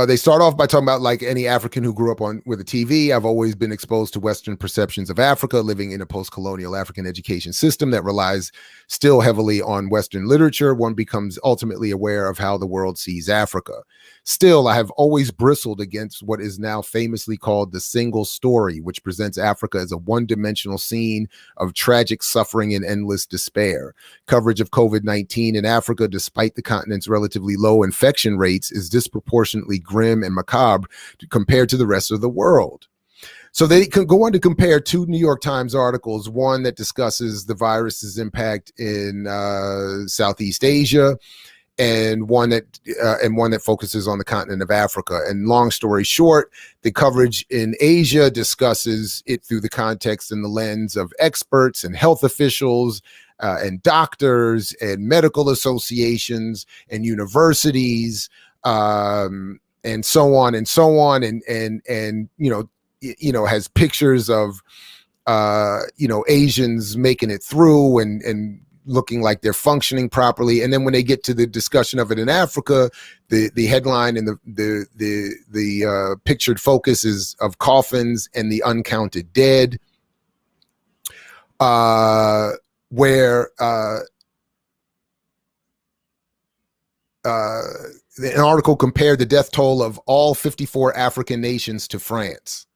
A: They start off by talking about, like any African who grew up with a TV, I've always been exposed to Western perceptions of Africa, living in a post-colonial African education system that relies still heavily on Western literature. One becomes ultimately aware of how the world sees Africa. Still, I have always bristled against what is now famously called the single story, which presents Africa as a one-dimensional scene of tragic suffering and endless despair. Coverage of COVID-19 in Africa, despite the continent's relatively low infection rates, is disproportionately grim and macabre compared to the rest of the world. So they can go on to compare two New York Times articles, one that discusses the virus's impact in Southeast Asia, and one that focuses on the continent of Africa. And long story short, the coverage in Asia discusses it through the context and the lens of experts and health officials and doctors and medical associations and universities, and so on and so on, and has pictures of Asians making it through and looking like they're functioning properly. And then when they get to the discussion of it in Africa, the headline and the pictured focus is of coffins and the uncounted dead, where an article compared the death toll of all 54 African nations to France,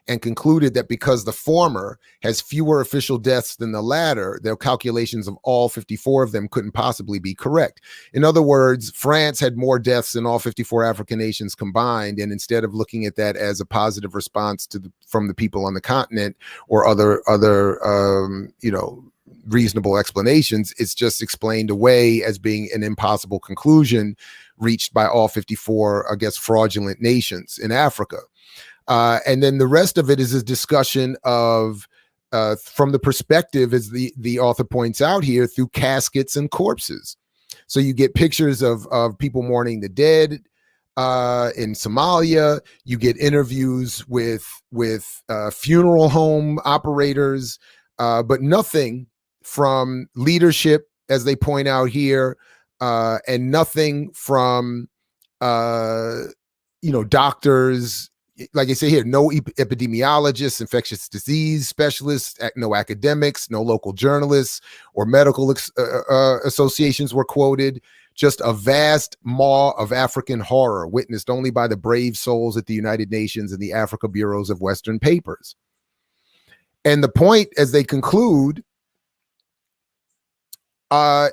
A: and concluded that because the former has fewer official deaths than the latter, their calculations of all 54 of them couldn't possibly be correct. In other words, France had more deaths than all 54 African nations combined, and instead of looking at that as a positive response from the people on the continent or other reasonable explanations, it's just explained away as being an impossible conclusion reached by all 54, I guess, fraudulent nations in Africa. And then the rest of it is a discussion of, from the perspective, as the author points out here, through caskets and corpses. So you get pictures of people mourning the dead in Somalia. You get interviews with funeral home operators, but nothing from leadership, as they point out here, and nothing from doctors. Like I say here, no epidemiologists, infectious disease specialists, no academics, no local journalists or medical associations were quoted. Just a vast maw of African horror witnessed only by the brave souls at the United Nations and the Africa bureaus of Western papers. And the point, as they conclude,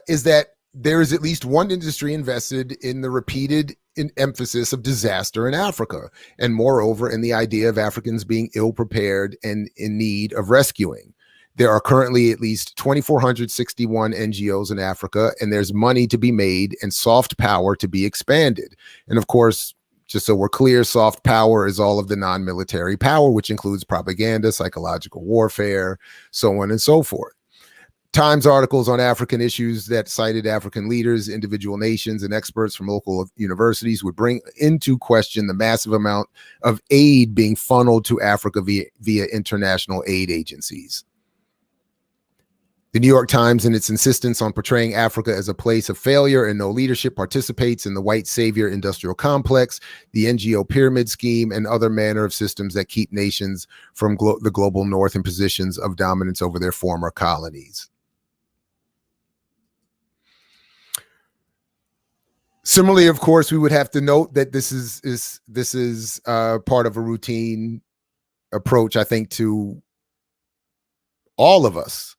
A: is that there is at least one industry invested in the repeated emphasis of disaster in Africa, and moreover in the idea of Africans being ill-prepared and in need of rescuing. There are currently at least 2,461 NGOs in Africa, and there's money to be made and soft power to be expanded. And of course, just so we're clear, soft power is all of the non-military power, which includes propaganda, psychological warfare, so on and so forth. Times articles on African issues that cited African leaders, individual nations, and experts from local universities would bring into question the massive amount of aid being funneled to Africa via international aid agencies. The New York Times, in its insistence on portraying Africa as a place of failure and no leadership, participates in the white savior industrial complex, the NGO pyramid scheme, and other manner of systems that keep nations from the global north in positions of dominance over their former colonies. Similarly, of course, we would have to note that this is part of a routine approach, I think, to all of us,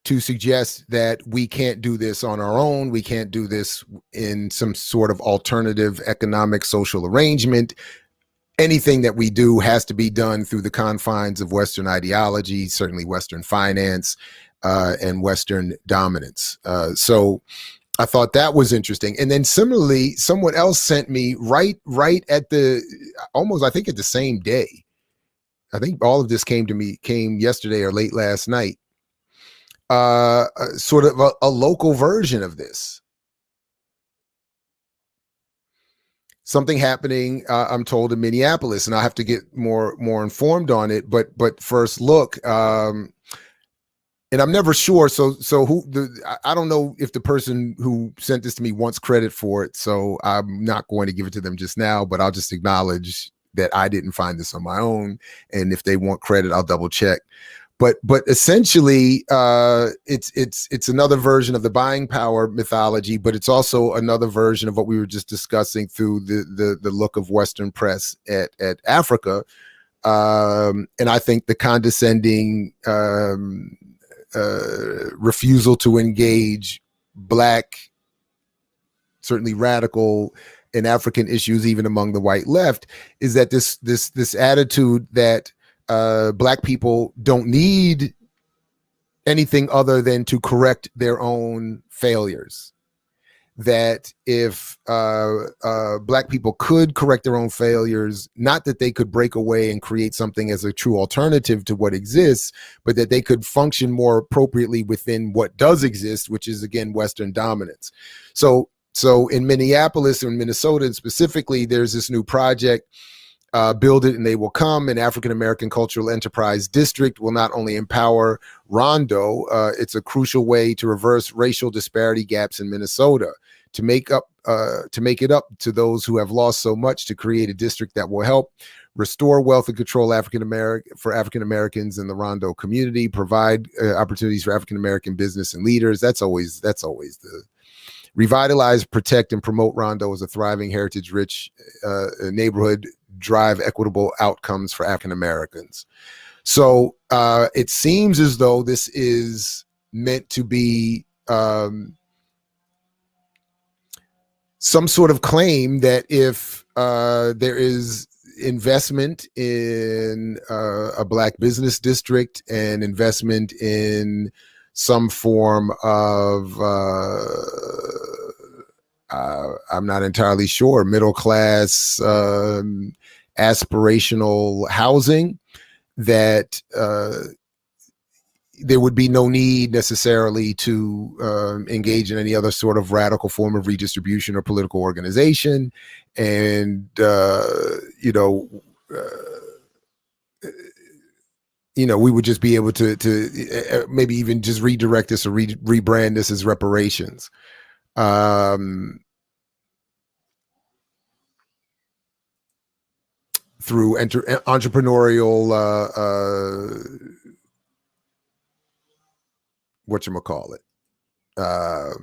A: to suggest that we can't do this on our own. We can't do this in some sort of alternative economic social arrangement. Anything that we do has to be done through the confines of Western ideology, certainly Western finance, and Western dominance. So I thought that was interesting. And then similarly, someone else sent me right at I think at the same day. I think all of this came yesterday or late last night. Sort of a local version of this. something happening, I'm told, in Minneapolis, and I have to get more informed on it. But first look, and I'm never sure. So I don't know if the person who sent this to me wants credit for it. So I'm not going to give it to them just now, but I'll just acknowledge that I didn't find this on my own. And if they want credit, I'll double check. But essentially, it's another version of the buying power mythology, but it's also another version of what we were just discussing through the look of Western press at Africa, and I think the condescending refusal to engage Black, certainly radical, and African issues, even among the white left, is that this attitude that Black people don't need anything other than to correct their own failures. That if Black people could correct their own failures, not that they could break away and create something as a true alternative to what exists, but that they could function more appropriately within what does exist, which is, again, Western dominance. So in Minneapolis or in Minnesota specifically, there's this new project, Build It and They Will Come. An African American Cultural Enterprise District will not only empower Rondo, it's a crucial way to reverse racial disparity gaps in Minnesota, to make it up to those who have lost so much, to create a district that will help restore wealth and control African Americans in the Rondo community, provide opportunities for African American business and leaders. That's always the revitalize, protect, and promote Rondo as a thriving, heritage-rich neighborhood, drive equitable outcomes for African Americans. So it seems as though this is meant to be some sort of claim that if there is investment in a Black business district and investment in some form of I'm not entirely sure, middle class aspirational housing, that there would be no need necessarily to engage in any other sort of radical form of redistribution or political organization. And, we would just be able to maybe even just redirect this or rebrand this as reparations. Through entrepreneurial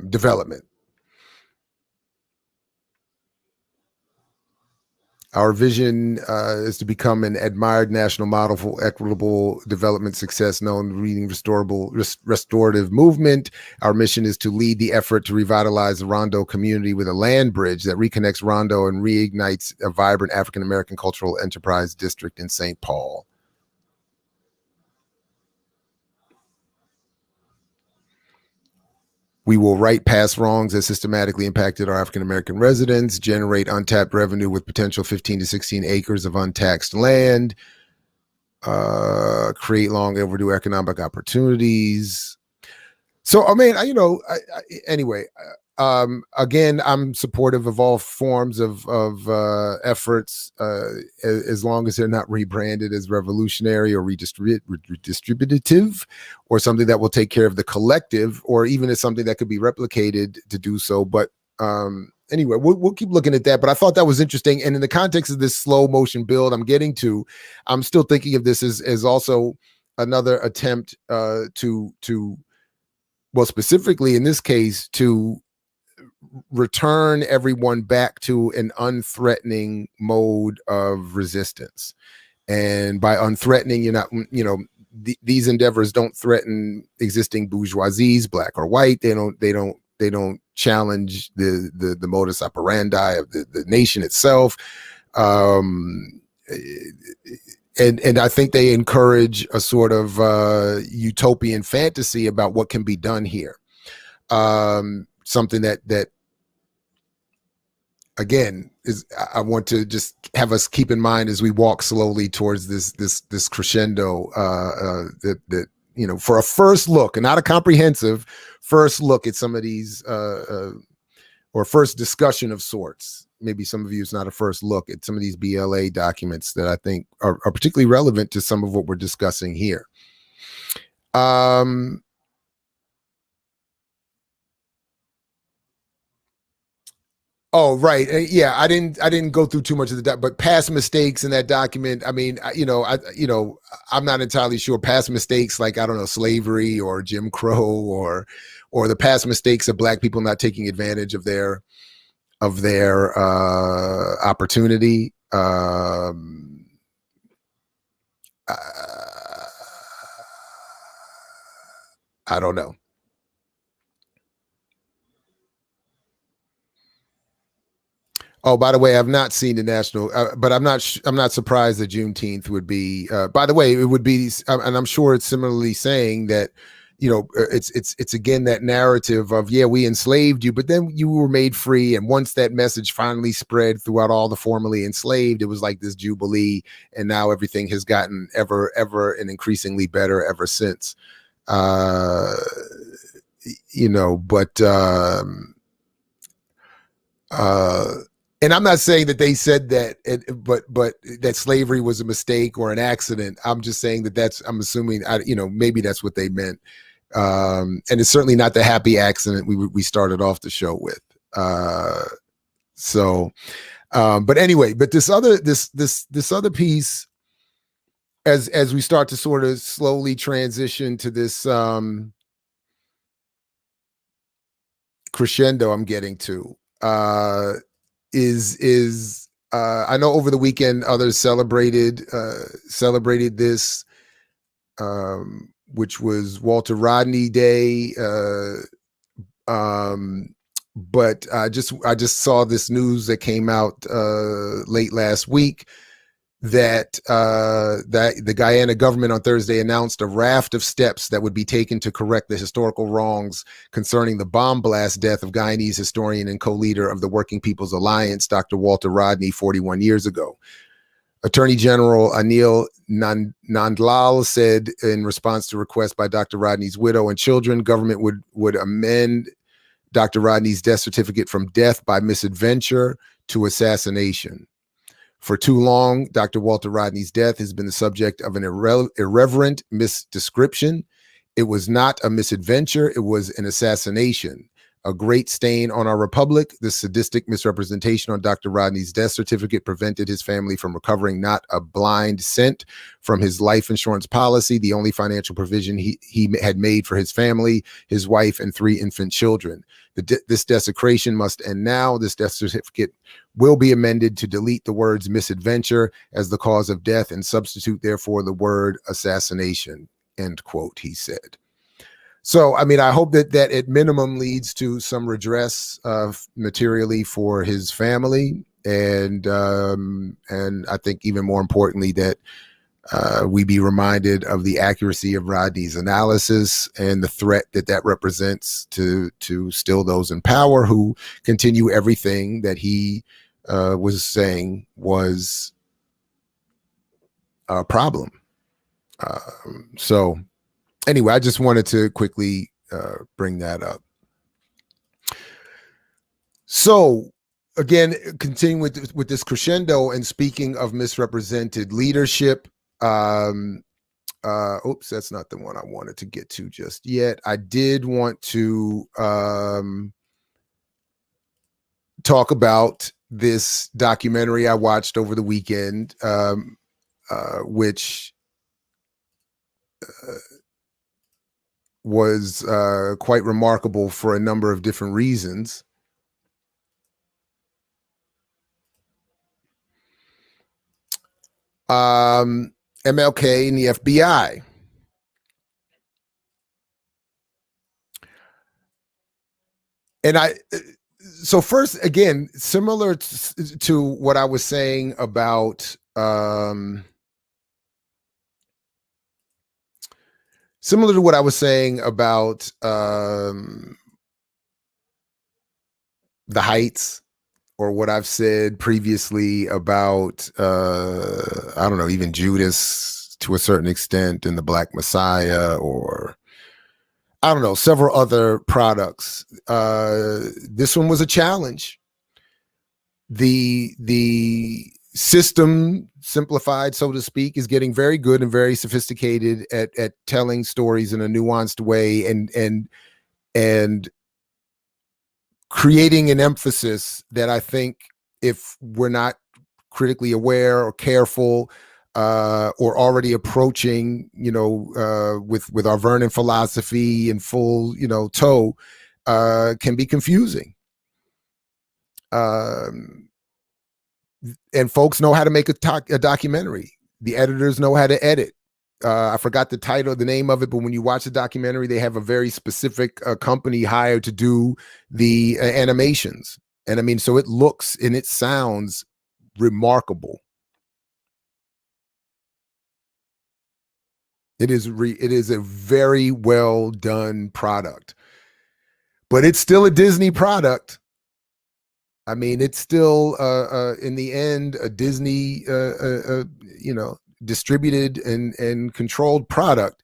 A: development. Our vision is to become an admired national model for equitable development success, known as restorative movement. Our mission is to lead the effort to revitalize the Rondo community with a land bridge that reconnects Rondo and reignites a vibrant African American cultural enterprise district in St. Paul. We will right past wrongs that systematically impacted our African American residents, generate untapped revenue with potential 15 to 16 acres of untaxed land, create long overdue economic opportunities. So, I mean, anyway, again, I'm supportive of all forms of efforts, as long as they're not rebranded as revolutionary or redistributive, or something that will take care of the collective, or even as something that could be replicated to do so. But anyway, we'll keep looking at that. But I thought that was interesting. And in the context of this slow motion build I'm still thinking of this as also another attempt to well, specifically in this case, to return everyone back to an unthreatening mode of resistance. And by unthreatening, you're not, these endeavors don't threaten existing bourgeoisies, Black or white. They don't challenge the modus operandi of the nation itself. And I think they encourage a sort of utopian fantasy about what can be done here. Something that again I want to just have us keep in mind as we walk slowly towards this crescendo. That for a first look, and not a comprehensive first look at some of these or first discussion of sorts. Maybe some of you, it's not a first look at some of these BLA documents that I think are particularly relevant to some of what we're discussing here. Oh, right. Yeah, I didn't go through too much of the but past mistakes in that document. I mean, I'm not entirely sure past mistakes like, I don't know, slavery or Jim Crow or the past mistakes of Black people not taking advantage of their opportunity. I don't know. Oh, by the way, I've not seen the national, but I'm not surprised that Juneteenth would be. By the way, it would be, and I'm sure it's similarly saying that, it's again that narrative of, yeah, we enslaved you, but then you were made free, and once that message finally spread throughout all the formerly enslaved, it was like this jubilee, and now everything has gotten ever and increasingly better ever since. And I'm not saying that they said that, but that slavery was a mistake or an accident. I'm just saying that I'm assuming, maybe that's what they meant. And it's certainly not the happy accident we started off the show with. But anyway, but this other piece, as we start to sort of slowly transition to this crescendo I'm getting to, is I know over the weekend others celebrated this, which was Walter Rodney Day. But I just saw this news that came out late last week that the Guyana government on Thursday announced a raft of steps that would be taken to correct the historical wrongs concerning the bomb blast death of Guyanese historian and co-leader of the Working People's Alliance, Dr. Walter Rodney, 41 years ago. Attorney General Anil Nandlal said in response to requests by Dr. Rodney's widow and children, government would amend Dr. Rodney's death certificate from death by misadventure to assassination. For too long, Dr. Walter Rodney's death has been the subject of an irreverent misdescription. It was not a misadventure, it was an assassination. A great stain on our republic. This sadistic misrepresentation on Dr. Rodney's death certificate prevented his family from recovering not a blind cent from his life insurance policy, the only financial provision he had made for his family, his wife, and 3 infant children. This desecration must end now. This death certificate will be amended to delete the words misadventure as the cause of death and substitute, therefore, the word assassination, end quote, he said. So, I mean, I hope that at minimum leads to some redress materially for his family. And I think even more importantly that we be reminded of the accuracy of Rodney's analysis and the threat that represents to still those in power who continue everything that he was saying was a problem. So anyway, I just wanted to quickly bring that up. So again, continuing with this crescendo and speaking of misrepresented leadership, oops, that's not the one I wanted to get to just yet. I did want to talk about this documentary I watched over the weekend, which was quite remarkable for a number of different reasons. MLK and the FBI. And so first, again, similar to what I was saying about the Heights, or what I've said previously about, I don't know, even Judas to a certain extent and the Black Messiah, or I don't know, several other products. This one was a challenge. The system, simplified, so to speak, is getting very good and very sophisticated at telling stories in a nuanced way and creating an emphasis that I think, if we're not critically aware or careful, or already approaching, with our Vernon philosophy in full, tow, can be confusing. And folks know how to make a documentary. The editors know how to edit. I forgot the title, the name of it, but when you watch the documentary, they have a very specific company hired to do the animations. And I mean, so it looks and it sounds remarkable. It is a very well done product, but it's still a Disney product. I mean, it's still in the end a Disney, distributed and controlled product.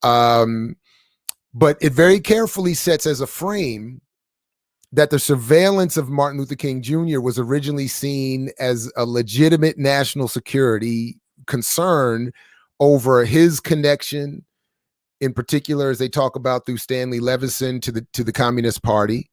A: But it very carefully sets as a frame that the surveillance of Martin Luther King Jr. was originally seen as a legitimate national security concern over his connection, in particular, as they talk about through Stanley Levison, to the Communist Party,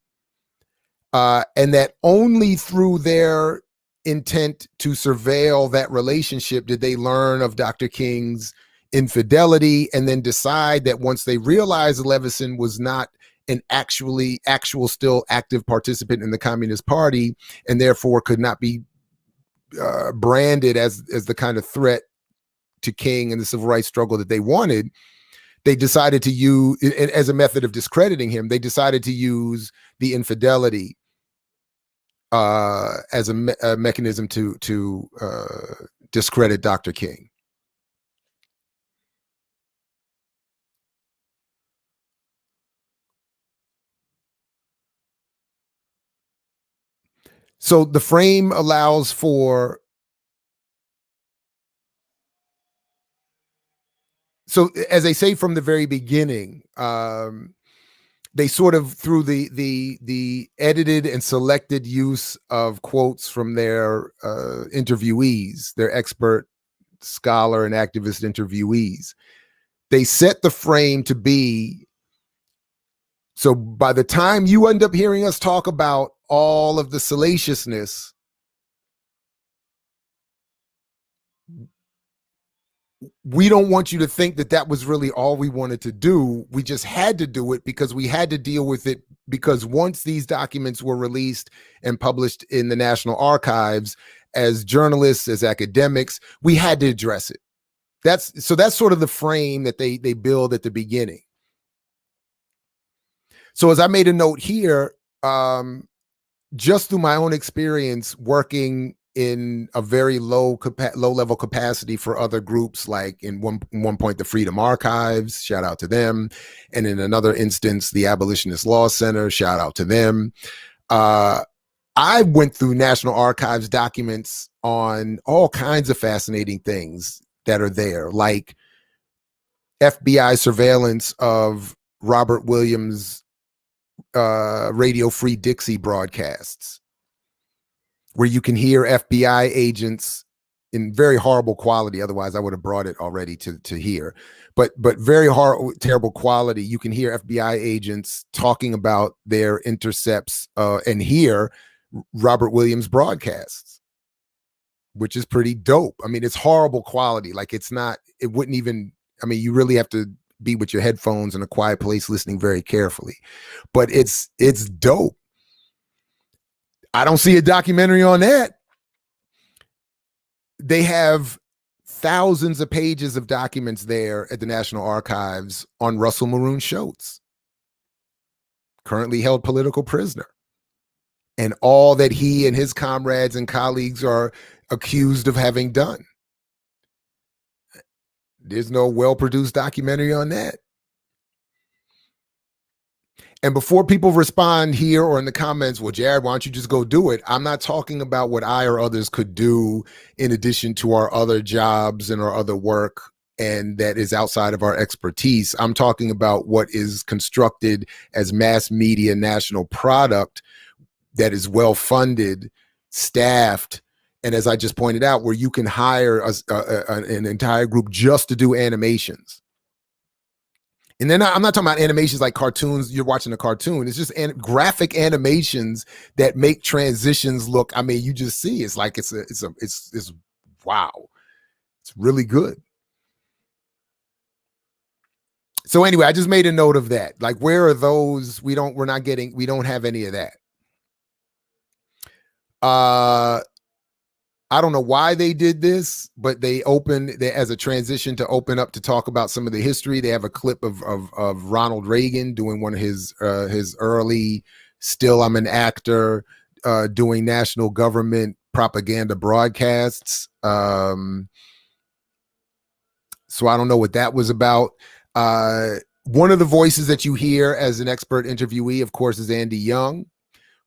A: and that only through their intent to surveil that relationship did they learn of Dr. King's infidelity, and then decide that once they realized Levison was not an actual still active participant in the Communist Party, and therefore could not be branded as the kind of threat to King and the civil rights struggle that they wanted, they decided to use, as a method of discrediting him, they decided to use the infidelity as a mechanism to discredit Dr. King. So the frame allows for, so as they say from the very beginning, they sort of, through the edited and selected use of quotes from their interviewees, their expert scholar and activist interviewees, they set the frame to be, so by the time you end up hearing us talk about all of the salaciousness, we don't want you to think that that was really all we wanted to do. We just had to do it because we had to deal with it, because once these documents were released and published in the National Archives, as journalists, as academics, we had to address it. That's sort of the frame that they build at the beginning. So as I made a note here, just through my own experience working in a very low level capacity for other groups, like in one point, the Freedom Archives, shout out to them. And in another instance, the Abolitionist Law Center, shout out to them. I went through National Archives documents on all kinds of fascinating things that are there, like FBI surveillance of Robert Williams' Radio Free Dixie broadcasts, where you can hear FBI agents in very horrible quality. Otherwise, I would have brought it already to hear. But very terrible quality. You can hear FBI agents talking about their intercepts and hear Robert Williams broadcasts, which is pretty dope. I mean, it's horrible quality. Like, it wouldn't even, I mean, you really have to be with your headphones in a quiet place listening very carefully. But it's dope. I don't see a documentary on that. They have thousands of pages of documents there at the National Archives on Russell Maroon Shoatz, currently held political prisoner, and all that he and his comrades and colleagues are accused of having done. There's no well-produced documentary on that. And before people respond here or in the comments, well, Jared, why don't you just go do it? I'm not talking about what I or others could do in addition to our other jobs and our other work and that is outside of our expertise. I'm talking about what is constructed as mass media national product that is well funded, staffed, and as I just pointed out, where you can hire an entire group just to do animations. And then I'm not talking about animations like cartoons. You're watching a cartoon. It's just graphic animations that make transitions look. I mean, you just see it's like it's wow. It's really good. So anyway, I just made a note of that. Like, where are those? We don't have any of that. I don't know why they did this, but they opened as a transition to open up to talk about some of the history. They have a clip of Ronald Reagan doing one of his early "Still I'm an Actor" doing national government propaganda broadcasts. So I don't know what that was about. One of the voices that you hear as an expert interviewee, of course, is Andy Young,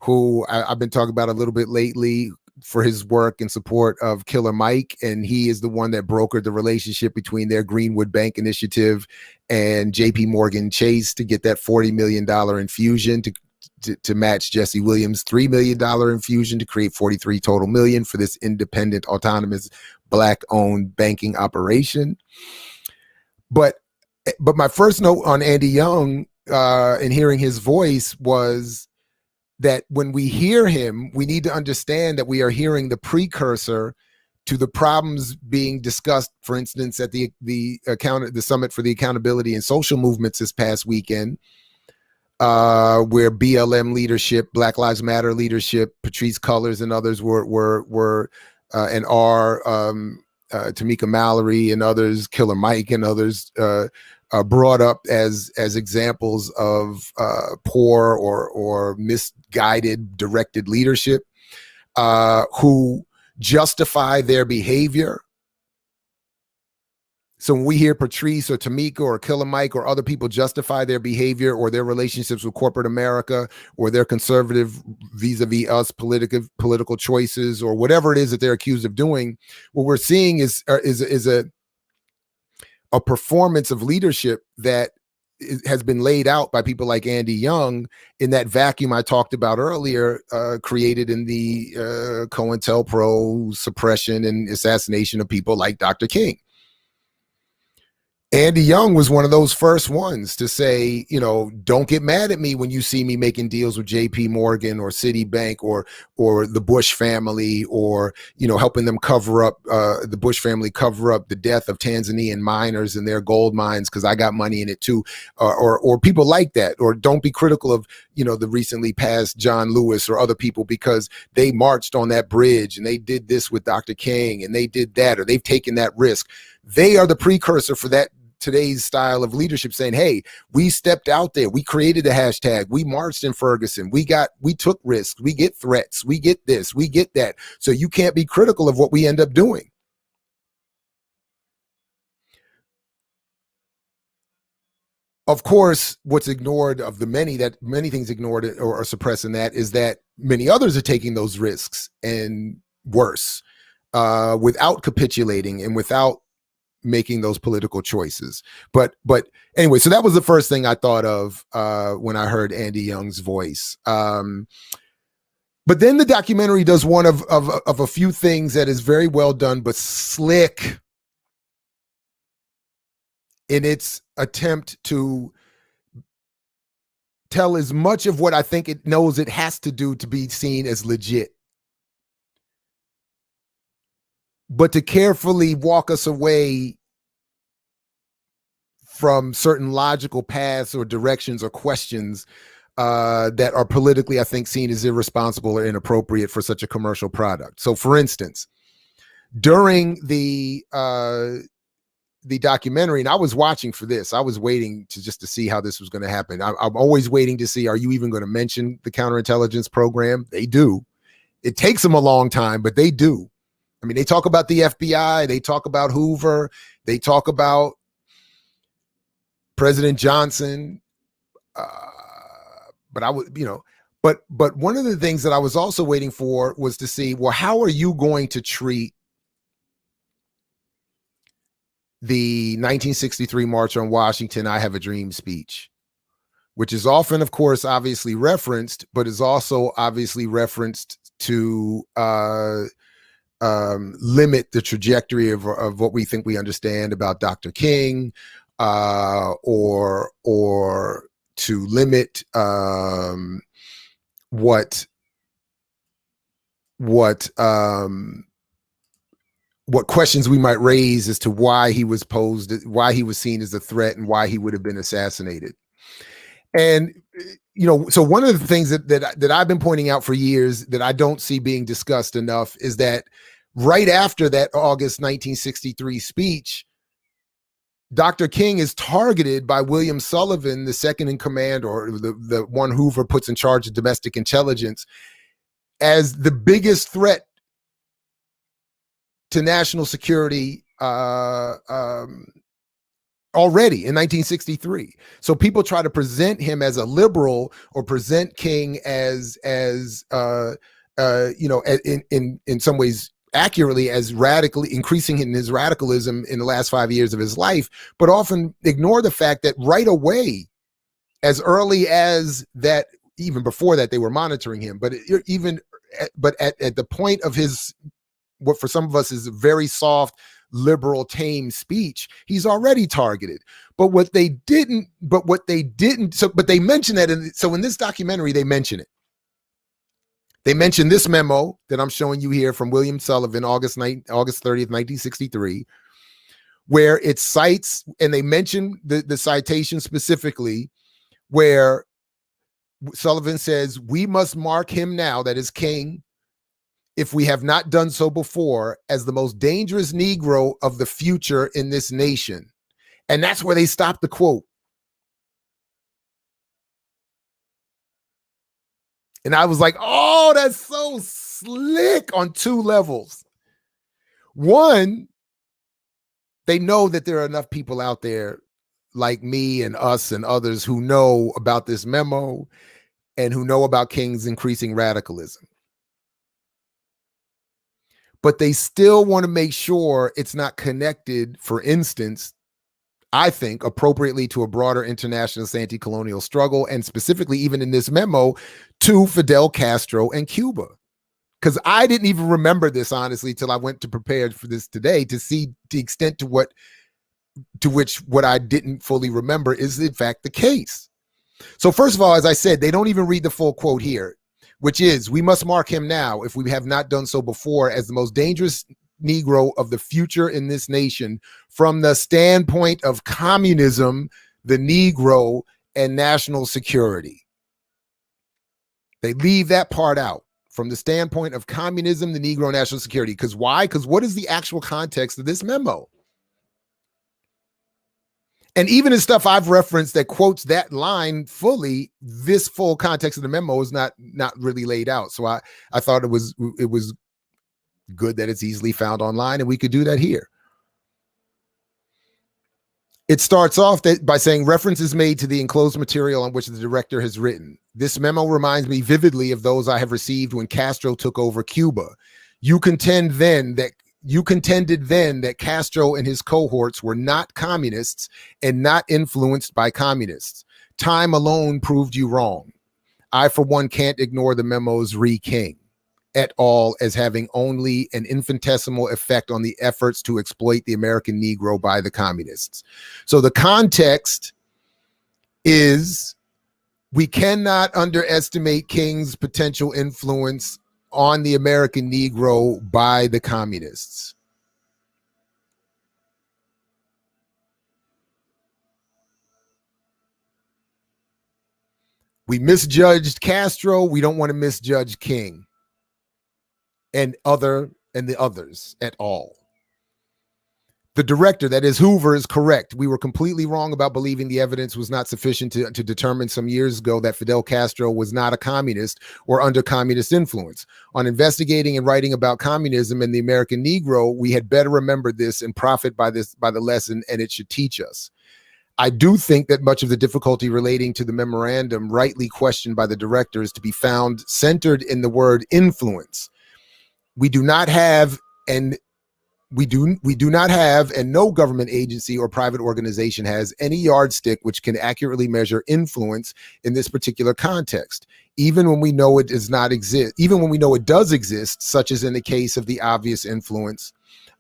A: who I've been talking about a little bit lately for his work in support of Killer Mike. And he is the one that brokered the relationship between their Greenwood Bank initiative and JP Morgan Chase to get that $40 million infusion to match Jesse Williams' $3 million infusion to create 43 total million for this independent, autonomous, Black-owned banking operation. But my first note on Andy Young and hearing his voice was that when we hear him, we need to understand that we are hearing the precursor to the problems being discussed, for instance, at the Summit for the Accountability and Social Movements this past weekend, where BLM leadership, Black Lives Matter leadership, Patrisse Cullors and others were and are Tamika Mallory and others, Killer Mike and others, brought up as examples of poor or misguided, directed leadership, who justify their behavior. So when we hear Patrisse or Tamika or Killer Mike or other people justify their behavior or their relationships with corporate America or their conservative vis-a-vis us political choices or whatever it is that they're accused of doing, what we're seeing is a performance of leadership that has been laid out by people like Andy Young in that vacuum I talked about earlier, created in the COINTELPRO suppression and assassination of people like Dr. King. Andy Young was one of those first ones to say, don't get mad at me when you see me making deals with JP Morgan or Citibank or the Bush family or, helping them cover up, the Bush family cover up the death of Tanzanian miners and their gold mines because I got money in it too, or people like that. Or don't be critical of, the recently passed John Lewis or other people because they marched on that bridge and they did this with Dr. King and they did that or they've taken that risk. They are the precursor for that. Today's style of leadership saying, hey, we stepped out there. We created a hashtag. We marched in Ferguson. We took risks. We get threats. We get this. We get that. So you can't be critical of what we end up doing. Of course, what's ignored of the many things ignored or suppressed in that is that many others are taking those risks and worse, without capitulating and without making those political choices. But anyway, so that was the first thing I thought of when I heard Andy Young's voice. But then the documentary does one of a few things that is very well done, but slick in its attempt to tell as much of what I think it knows it has to do to be seen as legit, but to carefully walk us away from certain logical paths or directions or questions that are politically, I think, seen as irresponsible or inappropriate for such a commercial product. So, for instance, during the documentary, and I was watching for this, I was waiting to see how this was going to happen. I'm always waiting to see, are you even going to mention the counterintelligence program? They do. It takes them a long time, but they do. I mean, they talk about the FBI, they talk about Hoover, they talk about President Johnson, but I would, but one of the things that I was also waiting for was to see, well, how are you going to treat the 1963 March on Washington, I Have a Dream speech, which is often, of course, obviously referenced, but is also obviously referenced to limit the trajectory of what we think we understand about Dr. King, or to limit what questions we might raise as to why he was seen as a threat and why he would have been assassinated. And so one of the things that I've been pointing out for years that I don't see being discussed enough is that right after that August 1963 speech, Dr. King is targeted by William Sullivan, the second in command, or the one Hoover puts in charge of domestic intelligence, as the biggest threat to national security already in 1963. So people try to present him as a liberal, or present King as in some ways accurately as radically increasing in his radicalism in the last 5 years of his life, but often ignore the fact that right away, as early as that, even before that, they were monitoring him, but at the point of his, what for some of us is a very soft, liberal, tame speech, he's already targeted. But they mention that. So in this documentary, they mention it. They mention this memo that I'm showing you here from William Sullivan, August 30th, 1963, where it cites, and they mention the citation specifically, where Sullivan says, "We must mark him now," that is King, "if we have not done so before, as the most dangerous Negro of the future in this nation." And that's where they stop the quote. And I was like, oh, that's so slick on two levels. One, they know that there are enough people out there like me and us and others who know about this memo and who know about King's increasing radicalism. But they still want to make sure it's not connected, for instance, I think appropriately, to a broader international anti-colonial struggle, and specifically even in this memo, to Fidel Castro and Cuba. Because I didn't even remember this, honestly, till I went to prepare for this today, to see the extent to which what I didn't fully remember is in fact the case. So first of all, as I said, they don't even read the full quote here, which is, "We must mark him now, if we have not done so before, as the most dangerous Negro of the future in this nation, from the standpoint of communism, the Negro, and national security." They leave that part out. From the standpoint of communism, the Negro, national security. Because why? Because what is the actual context of this memo? And even in stuff I've referenced that quotes that line fully, this full context of the memo is not really laid out. So I thought it was good that it's easily found online, and we could do that here. It starts off by saying, "Reference is made to the enclosed material on which the director has written. This memo reminds me vividly of those I have received when Castro took over Cuba. You contended then that Castro and his cohorts were not communists and not influenced by communists. Time alone proved you wrong. I, for one, can't ignore the memo's King et al. As having only an infinitesimal effect on the efforts to exploit the American Negro by the communists." So the context is, we cannot underestimate King's potential influence on the American Negro by the communists. We misjudged Castro. We don't want to misjudge King and the others at all. The director, that is Hoover, is correct. We were completely wrong about believing the evidence was not sufficient to determine some years ago that Fidel Castro was not a communist or under communist influence. On investigating and writing about communism and the American Negro, we had better remember this and profit by the lesson, and it should teach us. I do think that much of the difficulty relating to the memorandum, rightly questioned by the director, is to be found centered in the word influence. We do not have an we do not have, and no government agency or private organization has any yardstick which can accurately measure influence in this particular context, even when we know it does not exist, even when we know it does exist, such as in the case of the obvious influence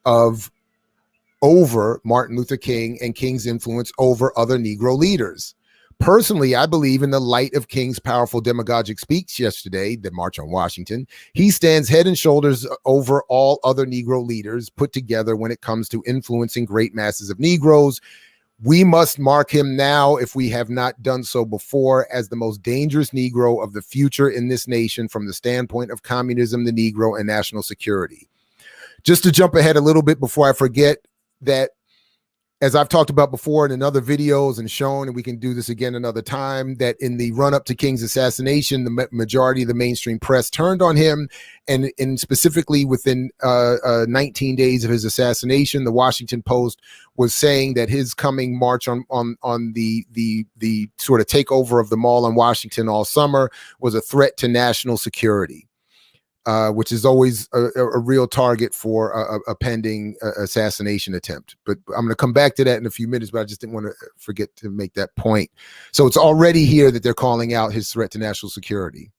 A: over Martin Luther King and King's influence over other Negro leaders. Personally, I believe in the light of King's powerful demagogic speech yesterday, the March on Washington, he stands head and shoulders over all other Negro leaders put together when it comes to influencing great masses of Negroes. We must mark him now, if we have not done so before, as the most dangerous Negro of the future in this nation from the standpoint of communism, the Negro, and national security. Just to jump ahead a little bit before I forget, that as I've talked about before in other videos and shown, and we can do this again another time, that in the run-up to King's assassination, the majority of the mainstream press turned on him, and specifically within 19 days of his assassination, the Washington Post was saying that his coming march on the sort of takeover of the mall on Washington all summer was a threat to national security. Which is always a real target for a pending assassination attempt. But I'm going to come back to that in a few minutes, but I just didn't want to forget to make that point. So it's already here that they're calling out his threat to national security.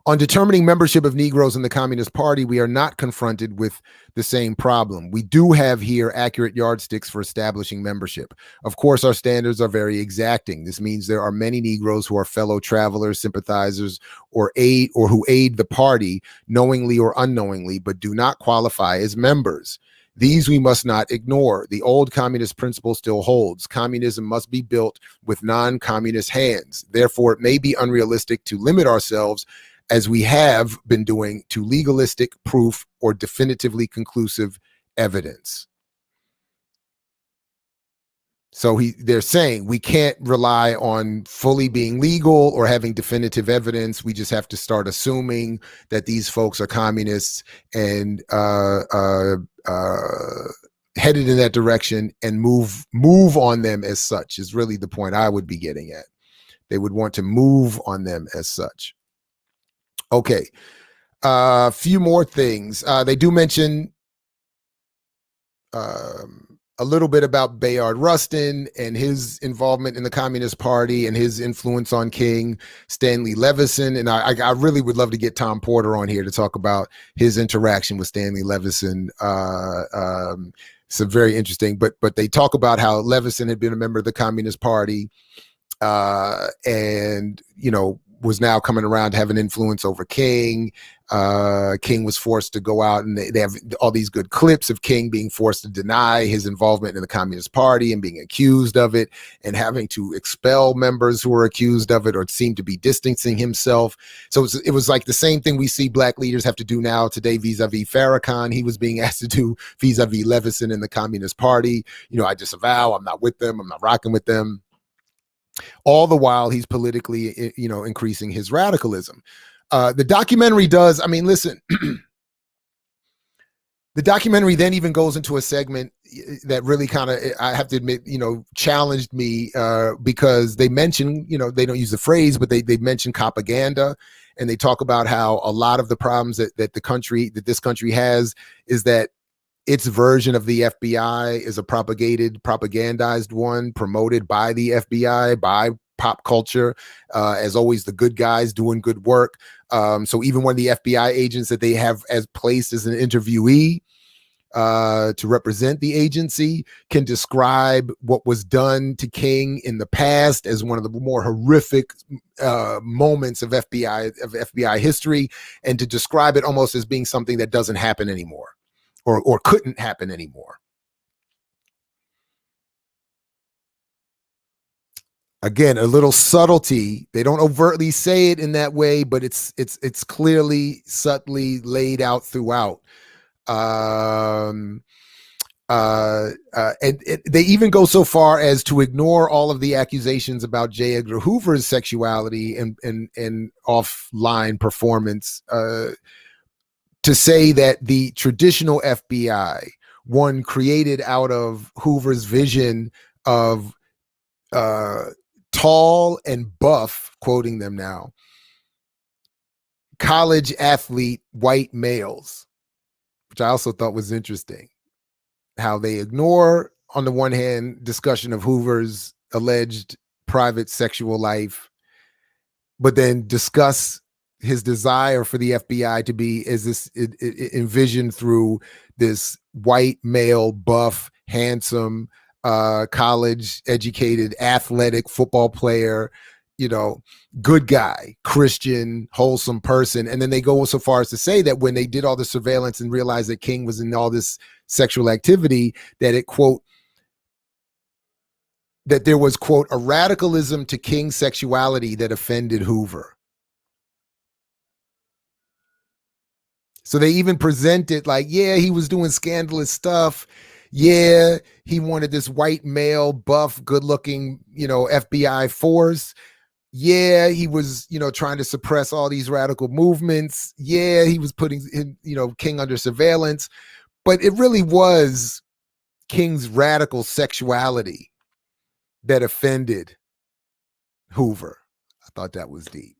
A: On determining membership of Negroes in the Communist Party, we are not confronted with the same problem. We do have here accurate yardsticks for establishing membership. Of course, our standards are very exacting. This means there are many Negroes who are fellow travelers, sympathizers, or who aid the party knowingly or unknowingly, but do not qualify as members. These we must not ignore. The old communist principle still holds. Communism must be built with non-communist hands. Therefore, it may be unrealistic to limit ourselves, as we have been doing, to legalistic proof or definitively conclusive evidence. So they're saying we can't rely on fully being legal or having definitive evidence. We just have to start assuming that these folks are communists and headed in that direction, and move on them as such is really the point I would be getting at. They would want to move on them as such. Okay, a few more things. They do mention a little bit about Bayard Rustin and his involvement in the Communist Party and his influence on King, Stanley Levison. And I really would love to get Tom Porter on here to talk about his interaction with Stanley Levison. It's very interesting, but they talk about how Levison had been a member of the Communist Party and, you know, was now coming around to have an influence over King. King was forced to go out, and they have all these good clips of King being forced to deny his involvement in the Communist Party and being accused of it, and having to expel members who were accused of it or seemed to be distancing himself. So it was like the same thing we see black leaders have to do now today vis-a-vis Farrakhan. He was being asked to do vis-a-vis Levison in the Communist Party. You know, I disavow, I'm not with them, I'm not rocking with them. All the while he's politically, you know, increasing his radicalism. The documentary does, I mean, listen, the documentary then even goes into a segment that really kind of, I have to admit, you know, challenged me because they mention, you know, they don't use the phrase, but they mention propaganda, and they talk about how a lot of the problems that this country has is that its version of the FBI is a propagandized one promoted by the FBI, by pop culture, as always, the good guys doing good work. So even when the FBI agents that they have as placed as an interviewee to represent the agency can describe what was done to King in the past as one of the more horrific moments of FBI history, and to describe it almost as being something that doesn't happen anymore. Or couldn't happen anymore. Again, a little subtlety. They don't overtly say it in that way, but it's clearly, subtly laid out throughout. And they even go so far as to ignore all of the accusations about J. Edgar Hoover's sexuality and offline performance, to say that the traditional FBI, one created out of Hoover's vision of tall and buff, quoting them now, college athlete white males, which I also thought was interesting. How they ignore, on the one hand, discussion of Hoover's alleged private sexual life, but then discuss his desire for the FBI to be as this envisioned through this white male, buff, handsome, college educated, athletic football player, you know, good guy, Christian, wholesome person. And then they go so far as to say that when they did all the surveillance and realized that King was in all this sexual activity, that it, quote, that there was, quote, a radicalism to King's sexuality that offended Hoover. So they even present it like, yeah, he was doing scandalous stuff. Yeah, he wanted this white male, buff, good-looking, you know, FBI force. Yeah, he was, you know, trying to suppress all these radical movements. Yeah, he was putting, you know, King under surveillance. But it really was King's radical sexuality that offended Hoover. I thought that was deep.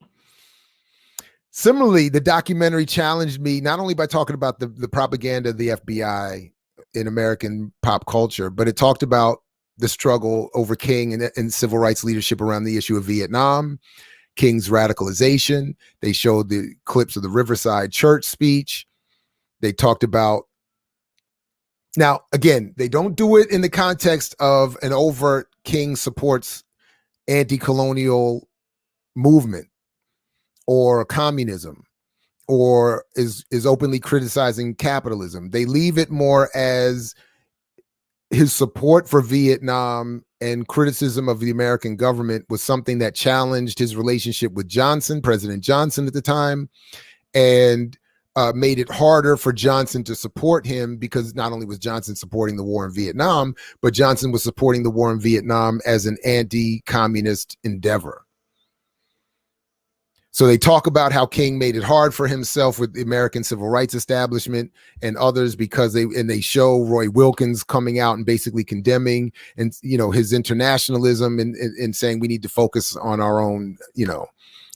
A: Similarly, the documentary challenged me not only by talking about the propaganda of the FBI in American pop culture, but it talked about the struggle over King and civil rights leadership around the issue of Vietnam, King's radicalization. They showed the clips of the Riverside Church speech. They talked about, now, again, they don't do it in the context of an overt King supports anti-colonial movement or communism, or is openly criticizing capitalism. They leave it more as his support for Vietnam and criticism of the American government was something that challenged his relationship with Johnson, President Johnson at the time, and made it harder for Johnson to support him, because not only was Johnson supporting the war in Vietnam, but Johnson was supporting the war in Vietnam as an anti-communist endeavor. So they talk about how King made it hard for himself with the American civil rights establishment and others, because they show Roy Wilkins coming out and basically condemning and, you know, his internationalism and saying we need to focus on our own, you know,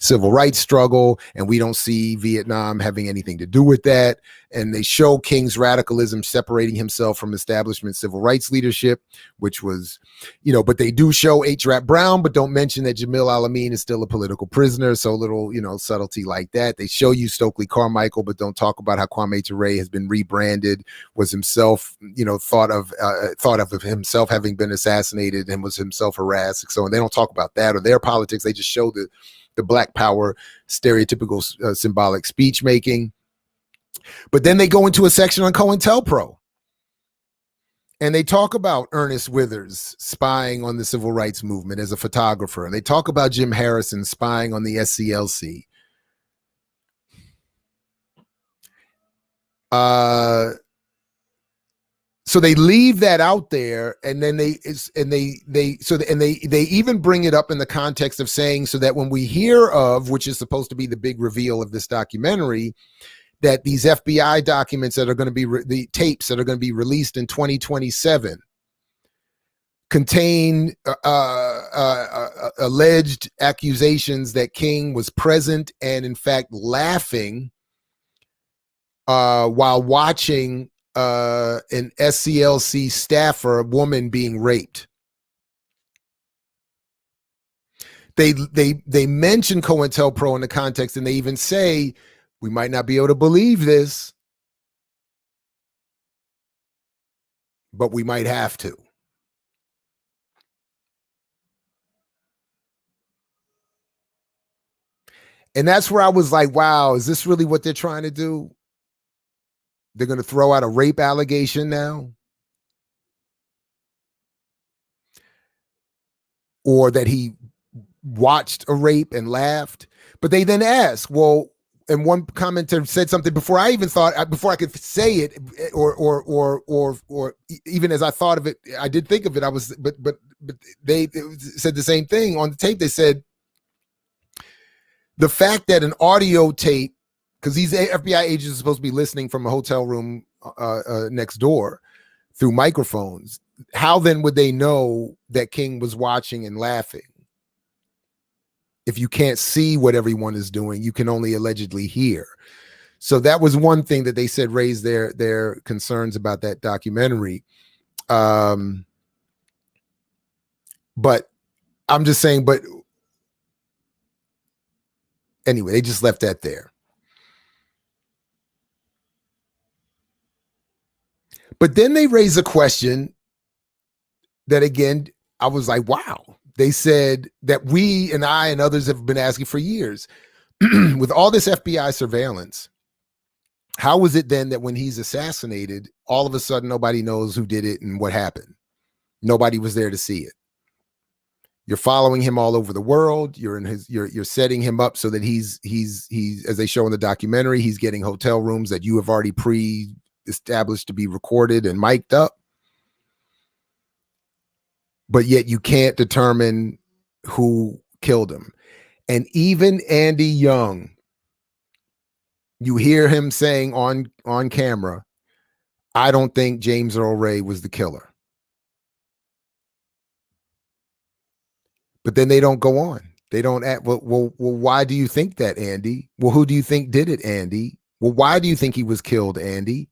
A: civil rights struggle, and we don't see Vietnam having anything to do with that. And they show King's radicalism separating himself from establishment civil rights leadership, which was, you know, but they do show H. Rap Brown, but don't mention that Jamil Al-Amin is still a political prisoner. So little, you know, subtlety like that. They show you Stokely Carmichael, but don't talk about how Kwame Ture has been rebranded, was himself, you know, thought of himself having been assassinated and was himself harassed. So, and they don't talk about that or their politics. They just show the Black Power stereotypical symbolic speech making. But then they go into a section on COINTELPRO, and they talk about Ernest Withers spying on the civil rights movement as a photographer. And they talk about Jim Harrison spying on the SCLC. So they leave that out there, and then they even bring it up in the context of saying, so that when we hear of, which is supposed to be the big reveal of this documentary, that these FBI documents that are going to be the tapes that are going to be released in 2027 contain alleged accusations that King was present and in fact laughing while watching an SCLC staffer, a woman, being raped. They mention COINTELPRO in the context, and they even say we might not be able to believe this, but we might have to. And that's where I was like, wow, is this really what they're trying to do? They're going to throw out a rape allegation now? Or that he watched a rape and laughed? But they then ask, well, and one commenter said something before I even thought, before I could say it, or even as I thought of it, I did think of it. But they said the same thing on the tape. They said the fact that an audio tape, because these FBI agents are supposed to be listening from a hotel room next door through microphones, how then would they know that King was watching and laughing? If you can't see what everyone is doing, you can only allegedly hear. So that was one thing that they said raised their concerns about that documentary. But I'm just saying, but anyway, they just left that there. But then they raised a question that, again, I was like, wow. They said that we and I and others have been asking for years. With all this FBI surveillance, how was it then that when he's assassinated, all of a sudden nobody knows who did it and what happened? Nobody was there to see it. You're following him all over the world. You're setting him up so that he's as they show in the documentary, he's getting hotel rooms that you have already pre-established to be recorded and mic'd up. But yet you can't determine who killed him. And even Andy Young, you hear him saying on camera, I don't think James Earl Ray was the killer. But then they don't go on. They don't act, well, why do you think that, Andy? Well, who do you think did it, Andy? Well, why do you think he was killed, Andy?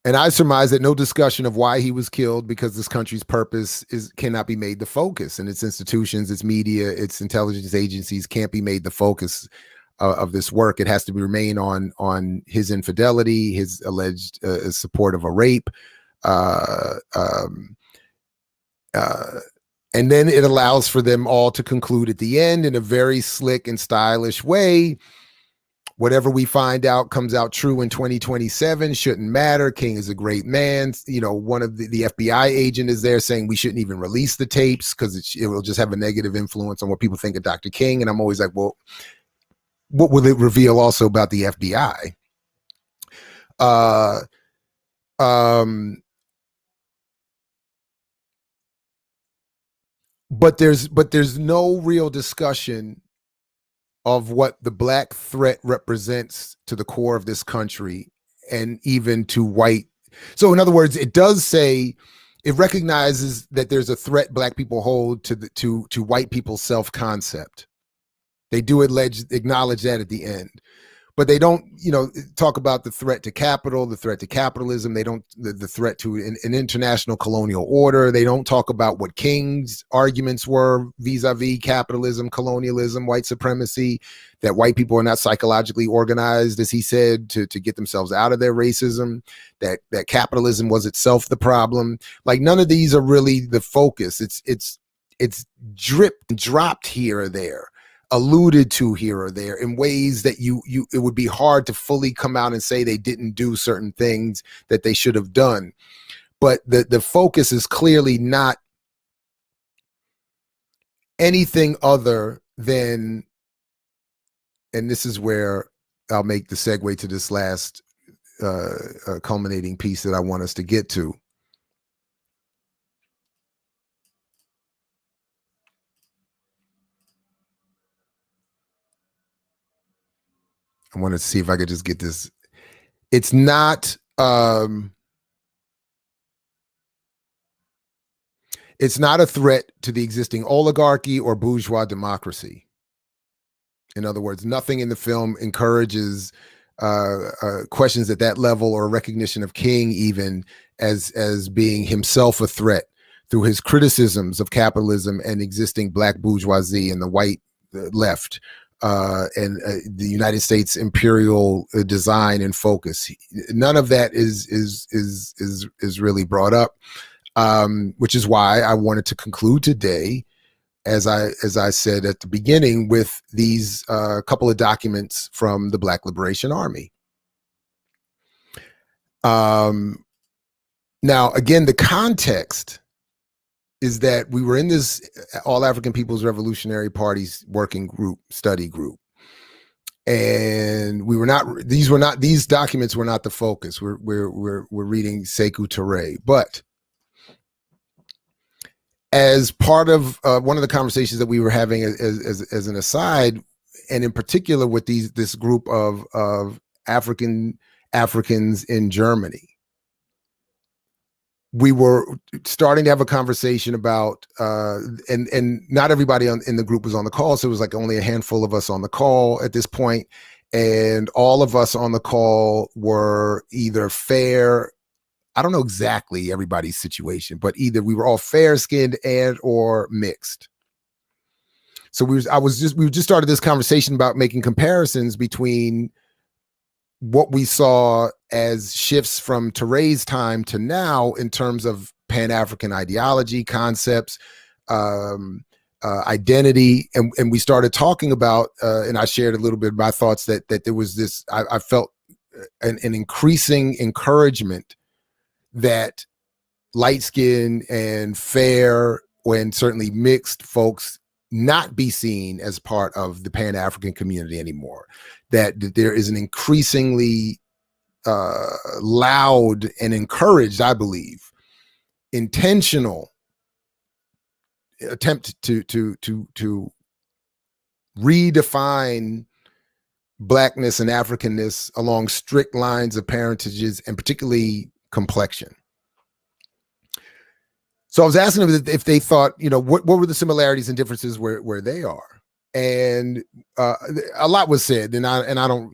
A: And I surmise that no discussion of why he was killed, because this country's purpose cannot be made the focus, and its institutions, its media, its intelligence agencies can't be made the focus of this work. It has to remain on his infidelity, his alleged support of a rape, and then it allows for them all to conclude at the end in a very slick and stylish way. Whatever we find out comes out true in 2027, shouldn't matter. King is a great man. You know, one of the FBI agent is there saying we shouldn't even release the tapes because it will just have a negative influence on what people think of Dr. King. And I'm always like, well, what will it reveal also about the FBI? But there's no real discussion of what the black threat represents to the core of this country and even to white. So in other words, it does say, it recognizes that there's a threat black people hold to white people's self-concept. They do acknowledge that at the end. But they don't, talk about the threat to capital, the threat to capitalism. They don't, the threat to an international colonial order. They don't talk about what King's arguments were vis-a-vis capitalism, colonialism, white supremacy, that white people are not psychologically organized, as he said, to get themselves out of their racism, that capitalism was itself the problem. Like, none of these are really the focus. It's dropped here or there, alluded to here or there in ways that it would be hard to fully come out and say they didn't do certain things that they should have done. But the focus is clearly not anything other than, and this is where I'll make the segue to this last culminating piece that I want us to get to. I want to see if I could just get this. It's not a threat to the existing oligarchy or bourgeois democracy. In other words, nothing in the film encourages questions at that level or recognition of King even as being himself a threat through his criticisms of capitalism and existing black bourgeoisie and the white left. And the United States imperial design and focus. None of that is really brought up, which is why I wanted to conclude today, as I said at the beginning, with these couple of documents from the Black Liberation Army. Now, again, the context is that we were in this All African People's Revolutionary Party's working group, study group. And these documents were not the focus. We're reading Sekou Touré. But as part of one of the conversations that we were having as an aside, and in particular with this group of Africans in Germany, we were starting to have a conversation about, and not everybody in the group was on the call. So it was like only a handful of us on the call at this point. And all of us on the call were either fair. I don't know exactly everybody's situation, but either we were all fair skinned and or mixed. So we just started this conversation about making comparisons between what we saw as shifts from Touré's time to now in terms of Pan-African ideology, concepts, identity. And we started talking about, and I shared a little bit of my thoughts that there was this, I felt an increasing encouragement that light-skinned and fair and certainly mixed folks not be seen as part of the Pan-African community anymore. That there is an increasingly loud and encouraged, I believe, intentional attempt to redefine Blackness and Africanness along strict lines of parentages and particularly complexion. So I was asking them if they thought, what were the similarities and differences where they are, and a lot was said, and I don't,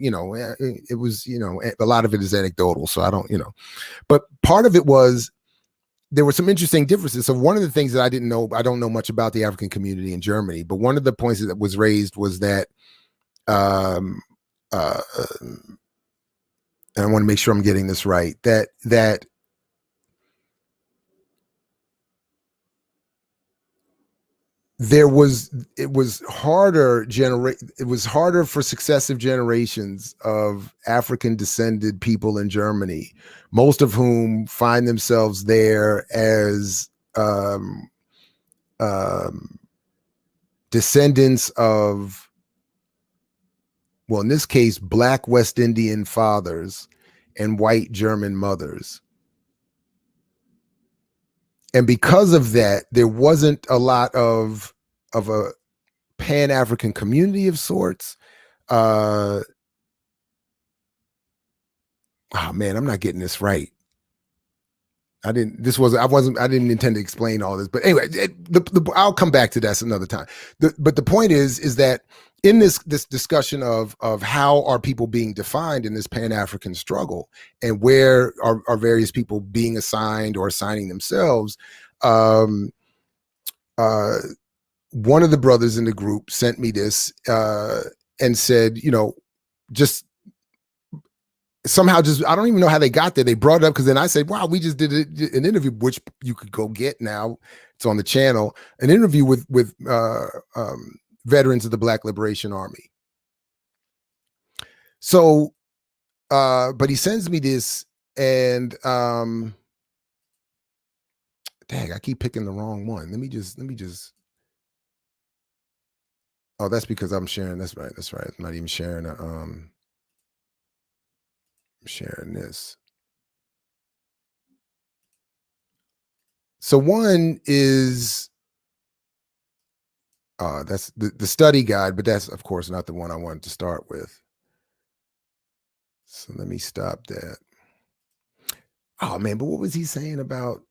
A: it was, a lot of it is anecdotal, so I don't, but part of it was there were some interesting differences. So one of the things that I don't know much about the African community in Germany, but one of the points that was raised was that, and I want to make sure I'm getting this right, that it was harder for successive generations of African descended people in Germany, most of whom find themselves there as descendants of, well, in this case, Black West Indian fathers and white German mothers. And because of that, there wasn't a lot of a Pan-African community of sorts. Oh man, I'm not getting this right. I didn't intend to explain all this, but anyway, I'll come back to that another time. But the point is that in this discussion of how are people being defined in this Pan-African struggle, and where are various people being assigned or assigning themselves, one of the brothers in the group sent me this and said, just somehow, I don't even know how they got there. They brought it up because then I said, wow, we just did an interview, which you could go get now. It's on the channel, an interview with veterans of the Black Liberation Army. So, but he sends me this, and dang, I keep picking the wrong one. Let me just. Oh, that's because I'm sharing. That's right. I'm not even sharing. I'm sharing this. So one is, that's the study guide, but that's of course not the one I wanted to start with. So let me stop that. Oh man, but what was he saying about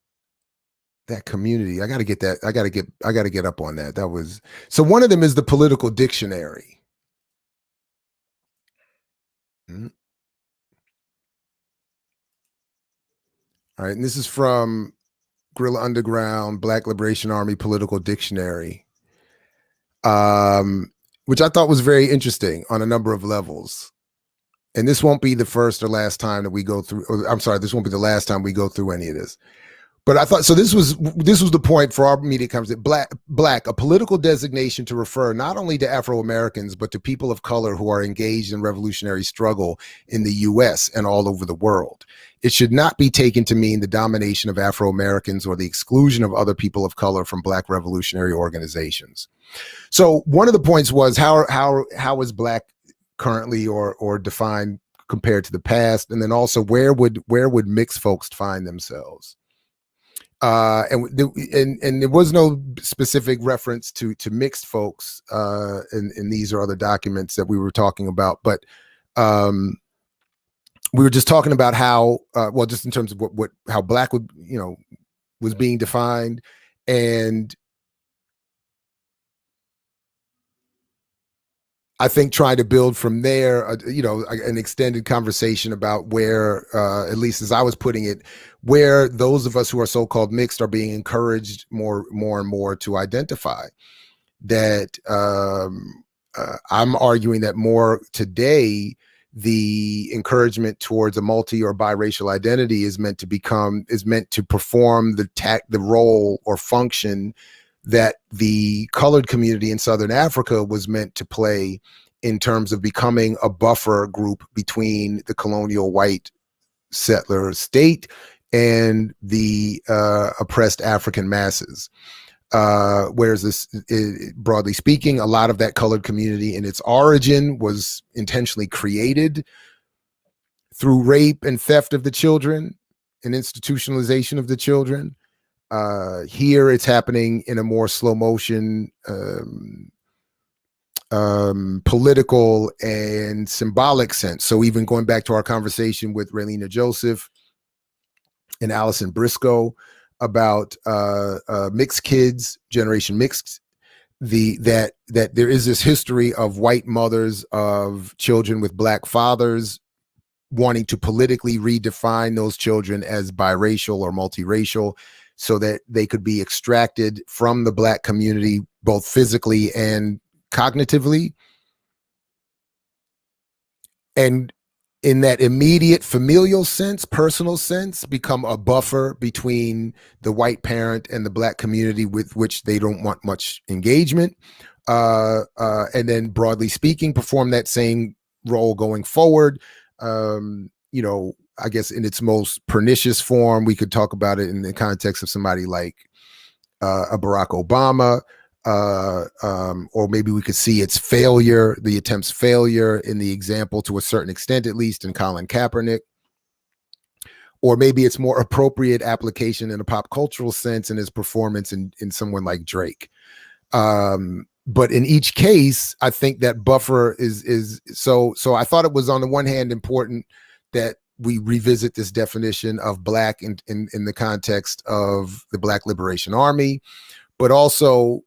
A: that community? I got to get that. I got to get up on that. That was, so one of them is the Political Dictionary. Mm-hmm. All right, and this is from Guerrilla Underground, Black Liberation Army Political Dictionary, which I thought was very interesting on a number of levels. And this won't be the first or last time that we go through, I'm sorry, this won't be the last time we go through any of this. But I thought, so this was the point for our media conversation. Black, a political designation to refer not only to Afro-Americans, but to people of color who are engaged in revolutionary struggle in the US and all over the world. It should not be taken to mean the domination of Afro-Americans or the exclusion of other people of color from Black revolutionary organizations. So one of the points was how is Black currently or defined compared to the past? And then also where would mixed folks find themselves? And there was no specific reference to mixed folks in these or other documents that we were talking about, but we were just talking about how well, just in terms of how Black would, was being defined, and I think trying to build from there, an extended conversation about where, at least as I was putting it, where those of us who are so-called mixed are being encouraged more and more to identify. That I'm arguing that more today, the encouragement towards a multi or biracial identity is meant to perform the role or function that the colored community in Southern Africa was meant to play in terms of becoming a buffer group between the colonial white settler state and the oppressed African masses. Whereas this, broadly speaking, a lot of that colored community in its origin was intentionally created through rape and theft of the children and institutionalization of the children. Here it's happening in a more slow motion, political and symbolic sense. So even going back to our conversation with Raylina Joseph and Allison Briscoe about mixed kids, generation mixed, that there is this history of white mothers of children with black fathers wanting to politically redefine those children as biracial or multiracial so that they could be extracted from the black community, both physically and cognitively. And in that immediate familial sense, personal sense, become a buffer between the white parent and the black community with which they don't want much engagement. And then broadly speaking, perform that same role going forward. I guess in its most pernicious form, we could talk about it in the context of somebody like a Barack Obama, or maybe we could see its failure, the attempt's failure in the example to a certain extent, at least in Colin Kaepernick, or maybe it's more appropriate application in a pop cultural sense in his performance in someone like Drake. But in each case, I think that buffer is so I thought it was on the one hand important that we revisit this definition of black in the context of the Black Liberation Army, but also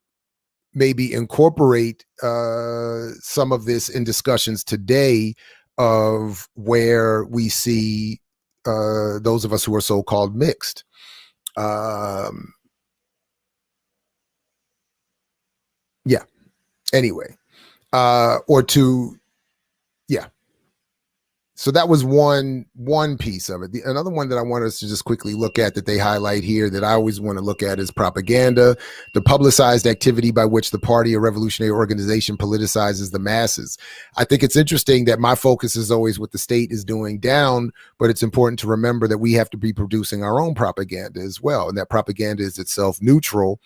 A: maybe incorporate some of this in discussions today of where we see those of us who are so-called mixed. Anyway, so that was one piece of it. Another one that I want us to just quickly look at that they highlight here that I always want to look at is propaganda, the publicized activity by which the party or revolutionary organization politicizes the masses. I think it's interesting that my focus is always what the state is doing down, but it's important to remember that we have to be producing our own propaganda as well, and that propaganda is itself neutral.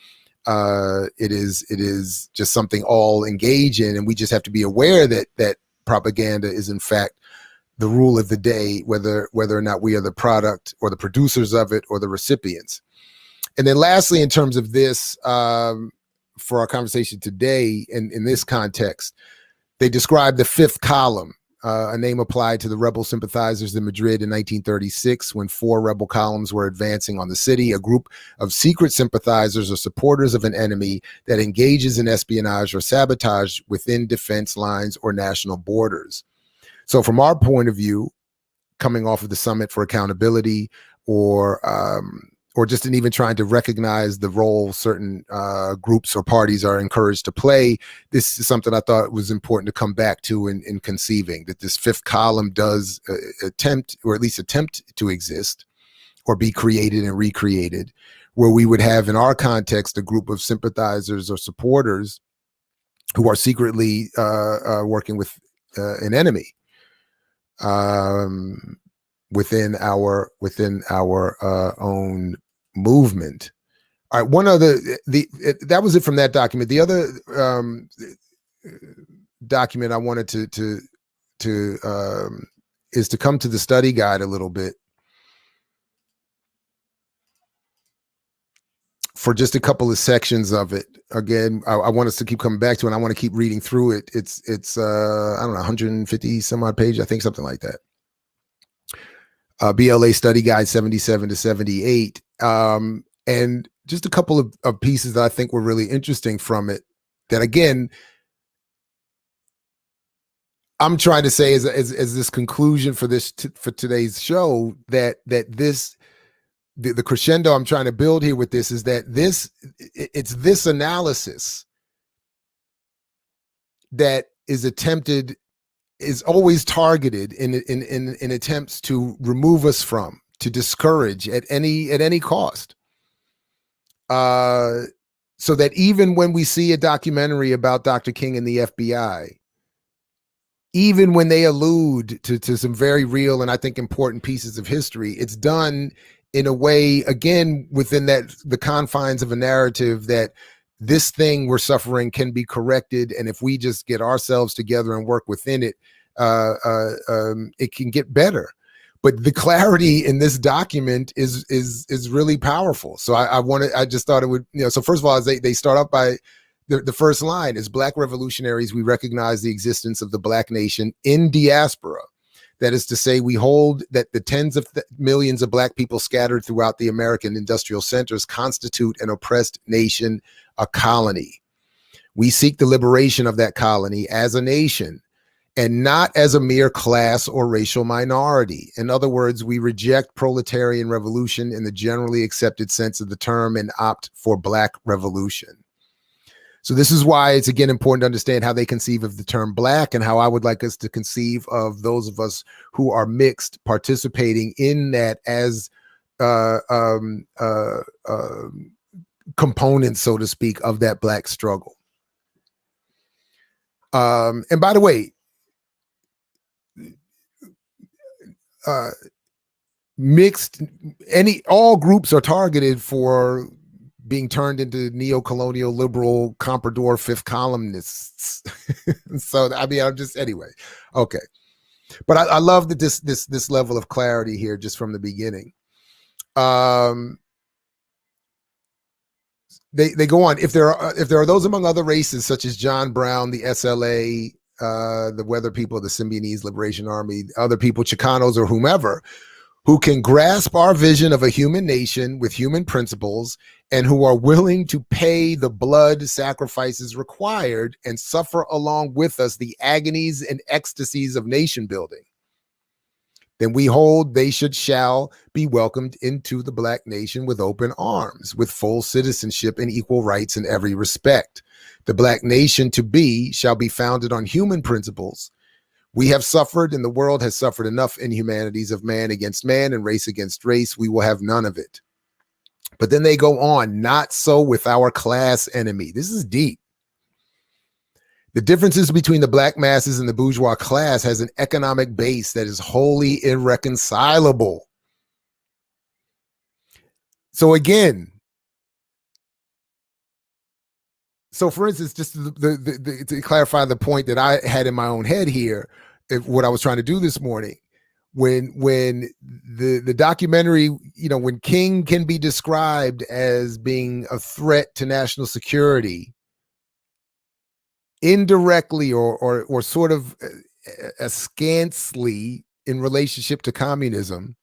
A: It is just something all engage in, and we just have to be aware that propaganda is in fact the rule of the day, whether or not we are the product or the producers of it or the recipients. And then lastly, in terms of this, for our conversation today, in this context, they describe the fifth column, a name applied to the rebel sympathizers in Madrid in 1936 when 4 rebel columns were advancing on the city, a group of secret sympathizers or supporters of an enemy that engages in espionage or sabotage within defense lines or national borders. So from our point of view, coming off of the Summit for Accountability, or just in even trying to recognize the role certain groups or parties are encouraged to play, this is something I thought was important to come back to in conceiving, that this fifth column does attempt to exist or be created and recreated, where we would have in our context a group of sympathizers or supporters who are secretly working with an enemy. Within our own movement. All right, one other that was it from that document. The other document I wanted to is to come to the study guide a little bit for just a couple of sections of it. Again, I want us to keep coming back to it, and I want to keep reading through it. It's I don't know, 150 some odd pages, I think, something like that. BLA Study Guide 77 to 78. And And just a couple of pieces that I think were really interesting from it that, again, I'm trying to say as this conclusion for for today's show, that the crescendo I'm trying to build here with this is that it's this analysis that is always targeted in attempts to remove us from, to discourage at any cost. So that even when we see a documentary about Dr. King and the FBI, even when they allude to some very real and I think important pieces of history, it's done in a way, again, within the confines of a narrative that this thing we're suffering can be corrected, and if we just get ourselves together and work within it, it can get better. But the clarity in this document is really powerful. So I just thought it would, so first of all, they start off by the first line is, Black revolutionaries, we recognize the existence of the Black nation in diaspora. That is to say, we hold that the tens of millions of Black people scattered throughout the American industrial centers constitute an oppressed nation, a colony. We seek the liberation of that colony as a nation, and not as a mere class or racial minority. In other words, we reject proletarian revolution in the generally accepted sense of the term and opt for Black revolution. So this is why it's, again, important to understand how they conceive of the term Black, and how I would like us to conceive of those of us who are mixed participating in that as components, so to speak, of that Black struggle. And by the way, all groups are targeted for being turned into neo-colonial liberal comprador fifth columnists. So I mean, anyway, okay. But I love that this level of clarity here just from the beginning. They go on. If there are those among other races such as John Brown, the SLA, the Weather people, the Symbionese Liberation Army, other people, Chicanos or whomever, who can grasp our vision of a human nation with human principles, and who are willing to pay the blood sacrifices required and suffer along with us the agonies and ecstasies of nation building, then we hold they shall be welcomed into the Black nation with open arms, with full citizenship and equal rights in every respect. The Black nation to be shall be founded on human principles. We have suffered, and the world has suffered enough inhumanities of man against man and race against race. We will have none of it. But then they go on, not so with our class enemy. This is deep. The differences between the Black masses and the bourgeois class has an economic base that is wholly irreconcilable. So again, for instance, just to clarify the point that I had in my own head here, what I was trying to do this morning, when the documentary, when King can be described as being a threat to national security, indirectly or sort of askantly in relationship to communism,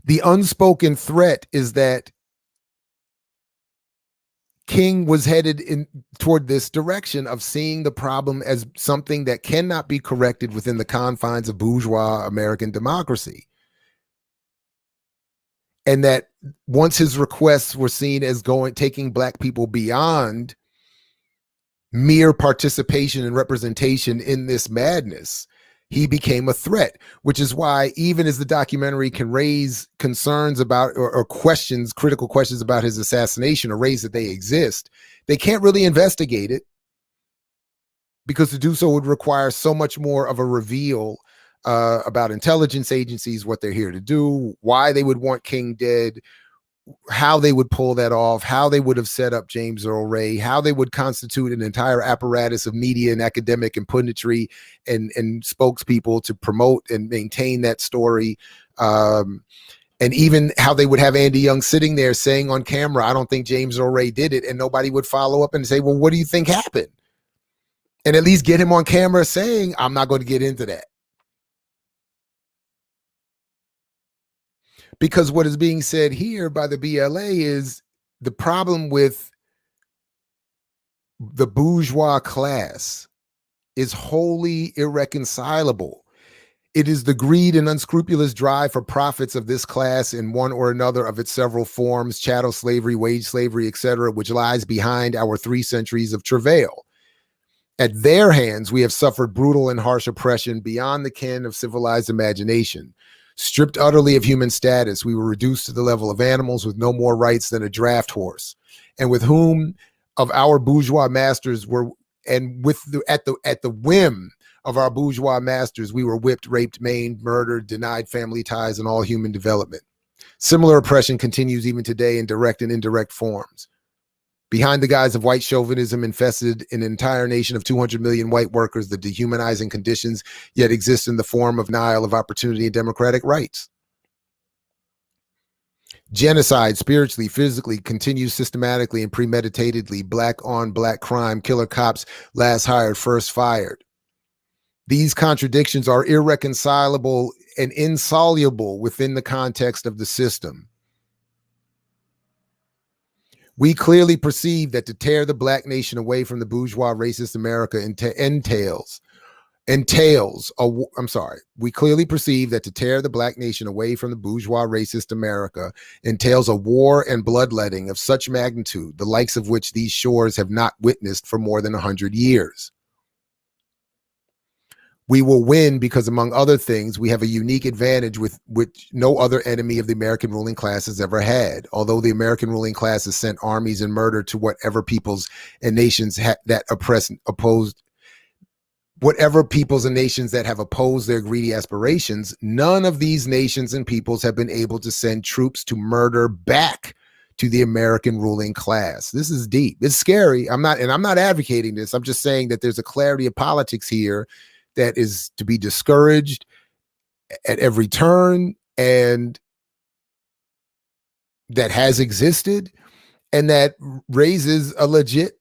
A: the unspoken threat is that King was headed toward this direction of seeing the problem as something that cannot be corrected within the confines of bourgeois American democracy. And that once his requests were seen as taking Black people beyond mere participation and representation in this madness, he became a threat, which is why even as the documentary can raise concerns about or questions, critical questions about his assassination, or raise that they exist, they can't really investigate it, because to do so would require so much more of a reveal about intelligence agencies, what they're here to do, why they would want King dead, how they would pull that off, how they would have set up James Earl Ray, how they would constitute an entire apparatus of media and academic and punditry and spokespeople to promote and maintain that story. And even how they would have Andy Young sitting there saying on camera, I don't think James Earl Ray did it. And nobody would follow up and say, well, what do you think happened? And at least get him on camera saying, I'm not going to get into that. Because what is being said here by the BLA is the problem with the bourgeois class is wholly irreconcilable. It is the greed and unscrupulous drive for profits of this class in one or another of its several forms, chattel slavery, wage slavery, etc., which lies behind our 3 centuries of travail. At their hands, we have suffered brutal and harsh oppression beyond the ken of civilized imagination. Stripped utterly of human status, we were reduced to the level of animals with no more rights than a draft horse, and with whom of our bourgeois masters were, and with at the whim of our bourgeois masters, we were whipped, raped, maimed, murdered, denied family ties and all human development. Similar oppression continues even today in direct and indirect forms. Behind the guise of white chauvinism infested an entire nation of 200 million white workers, the dehumanizing conditions yet exist in the form of denial of opportunity and democratic rights. Genocide, spiritually, physically, continues systematically and premeditatedly. Black on black crime, killer cops, last hired, first fired. These contradictions are irreconcilable and insoluble within the context of the system. We clearly perceive that to tear the black nation away from the bourgeois racist America we clearly perceive that to tear the black nation away from the bourgeois racist America entails a war and bloodletting of such magnitude, the likes of which these shores have not witnessed for more than 100 years. We will win because, among other things, we have a unique advantage with which no other enemy of the American ruling class has ever had. Although the American ruling class has sent armies and murder to whatever peoples and nations that have opposed their greedy aspirations, none of these nations and peoples have been able to send troops to murder back to the American ruling class. This is deep. It's scary. I'm not advocating this. I'm just saying that there's a clarity of politics here that is to be discouraged at every turn, and that has existed, and that raises a legit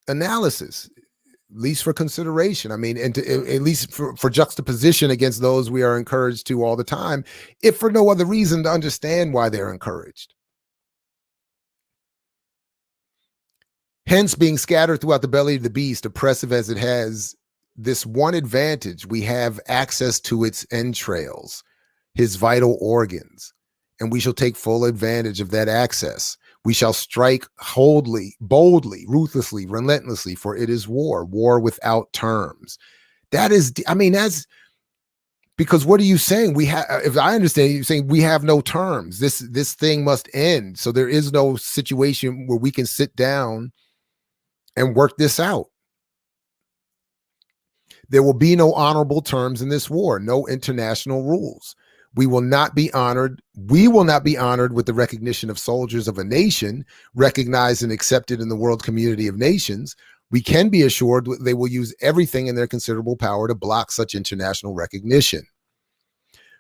A: analysis, at least for consideration. I mean, and at least for juxtaposition against those we are encouraged to all the time, if for no other reason to understand why they're encouraged. Hence, being scattered throughout the belly of the beast, oppressive as it has, this one advantage: we have access to its entrails, his vital organs, and we shall take full advantage of that access. We shall strike boldly, ruthlessly, relentlessly, for it is war without terms. That is, I mean, that's because what are you saying? We have, if I understand, you're saying we have no terms. This thing must end. So there is no situation where we can sit down and work this out. There will be no honorable terms in this war, no international rules. We will not be honored. We will not be honored with the recognition of soldiers of a nation, recognized and accepted in the world community of nations. We can be assured they will use everything in their considerable power to block such international recognition.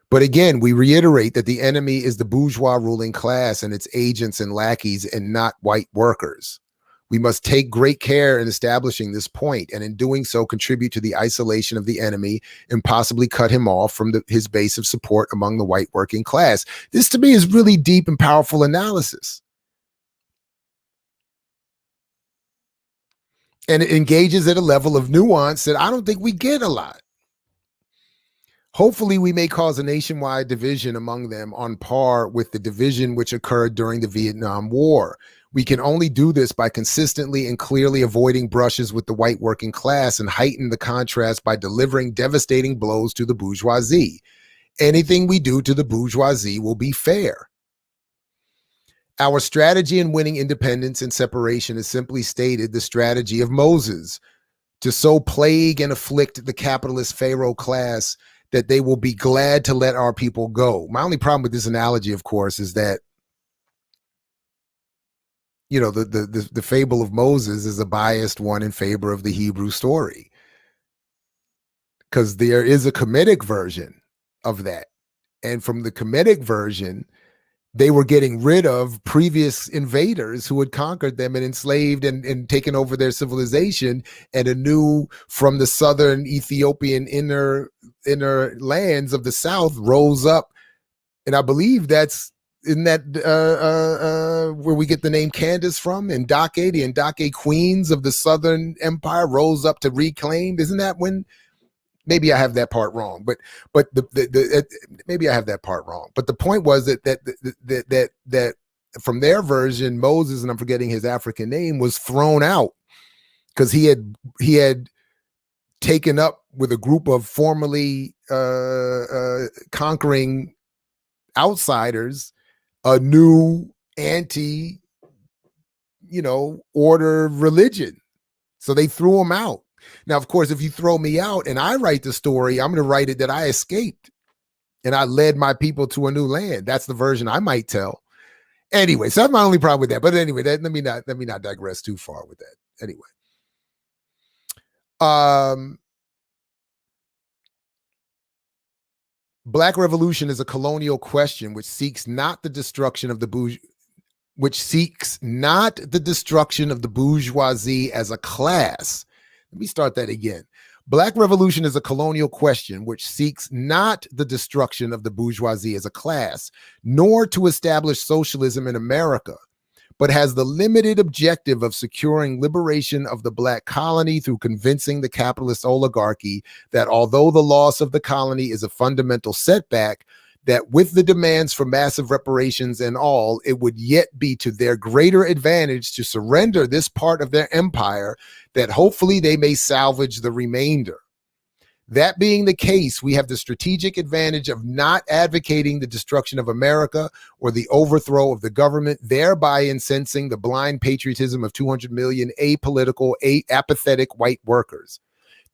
A: But again, we reiterate that the enemy is the bourgeois ruling class and its agents and lackeys, and not white workers. We must take great care in establishing this point, and in doing so contribute to the isolation of the enemy and possibly cut him off from his base of support among the white working class. This to me is really deep and powerful analysis. And it engages at a level of nuance that I don't think we get a lot. Hopefully, we may cause a nationwide division among them on par with the division which occurred during the Vietnam War. We can only do this by consistently and clearly avoiding brushes with the white working class and heighten the contrast by delivering devastating blows to the bourgeoisie. Anything we do to the bourgeoisie will be fair. Our strategy in winning independence and separation is simply stated the strategy of Moses, to so plague and afflict the capitalist Pharaoh class that they will be glad to let our people go. My only problem with this analogy, of course, is that, you know, the fable of Moses is a biased one in favor of the Hebrew story, because there is a Kemetic version of that. And from the Kemetic version, they were getting rid of previous invaders who had conquered them and enslaved and taken over their civilization. And anew from the southern Ethiopian inner lands of the south rose up And I believe isn't that where we get the name Candace from? Ndake, the Ndake queens of the Southern Empire rose up to reclaim. Isn't that when? Maybe I have that part wrong, but maybe I have that part wrong. But the point was that from their version, Moses, and I'm forgetting his African name, was thrown out because he had taken up with a group of formerly conquering outsiders a new order religion. So they threw him out. Now, of course, if you throw me out and I write the story, I'm going to write it that I escaped and I led my people to a new land. That's the version I might tell. Anyway, so that's my only problem with that. But anyway, let me not digress too far with that. Anyway. Black revolution is a colonial question which seeks not the destruction of the bourgeoisie as a class. Let me start that again. Black revolution is a colonial question which seeks not the destruction of the bourgeoisie as a class, nor to establish socialism in America, but has the limited objective of securing liberation of the Black colony through convincing the capitalist oligarchy that although the loss of the colony is a fundamental setback, that with the demands for massive reparations and all, it would yet be to their greater advantage to surrender this part of their empire, that hopefully they may salvage the remainder. That being the case, we have the strategic advantage of not advocating the destruction of America or the overthrow of the government, thereby incensing the blind patriotism of 200 million apolitical, apathetic white workers.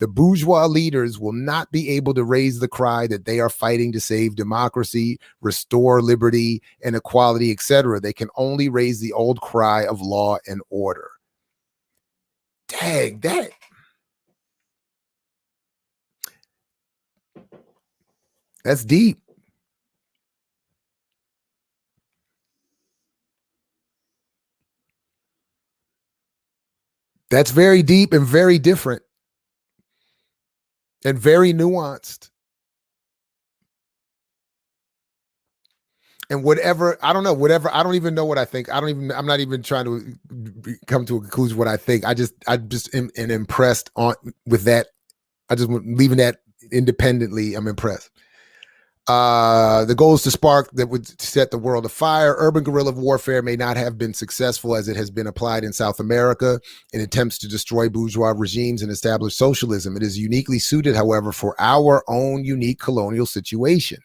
A: The bourgeois leaders will not be able to raise the cry that they are fighting to save democracy, restore liberty and equality, etc. They can only raise the old cry of law and order. Dang, that's deep. That's very deep and very different and very nuanced. And I don't even know what I think. I'm not even trying to come to a conclusion what I think. I just am impressed with that. I just leaving that independently. I'm impressed. The goal is to spark that would set the world afire. Urban guerrilla warfare may not have been successful as it has been applied in South America in attempts to destroy bourgeois regimes and establish socialism. It is uniquely suited, however, for our own unique colonial situation,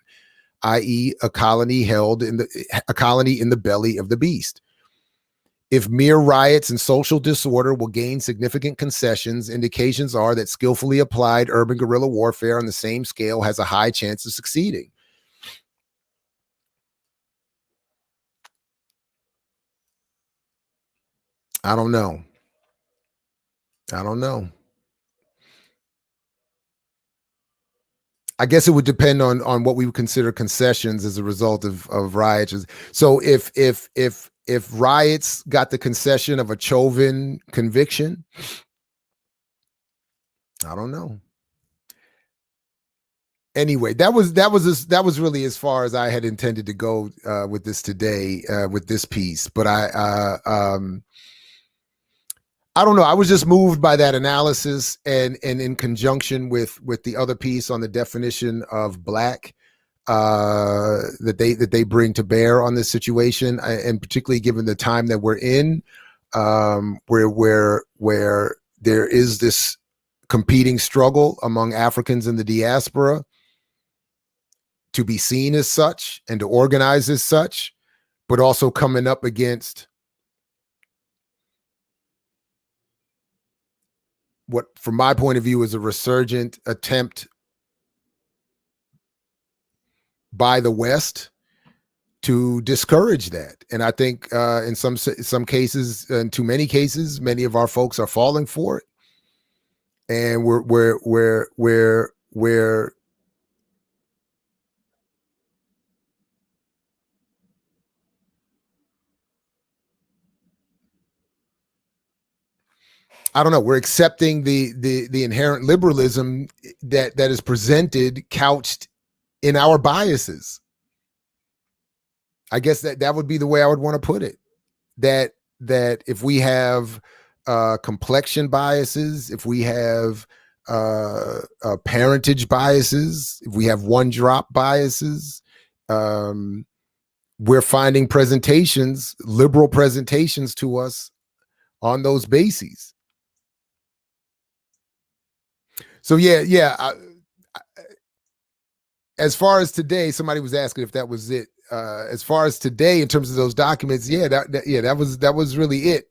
A: i.e. a colony in the belly of the beast. If mere riots and social disorder will gain significant concessions, indications are that skillfully applied urban guerrilla warfare on the same scale has a high chance of succeeding. I don't know. I guess it would depend on what we would consider concessions as a result of riots. So if riots got the concession of a Chauvin conviction, I don't know. Anyway, that was really as far as I had intended to go with this today, with this piece. But I don't know. I was just moved by that analysis, and in conjunction with the other piece on the definition of Black that they bring to bear on this situation, and particularly given the time that we're in, where there is this competing struggle among Africans in the diaspora to be seen as such and to organize as such, but also coming up against what, from my point of view, is a resurgent attempt by the West to discourage that. And I think in some cases, in too many cases, many of our folks are falling for it. And we're I don't know, we're accepting the inherent liberalism that is presented couched in our biases. I guess that would be the way I would want to put it. That if we have complexion biases, if we have parentage biases, if we have one drop biases, we're finding presentations, liberal presentations to us on those bases. So as far as today, somebody was asking if that was it. As far as today, in terms of those documents, that was really it.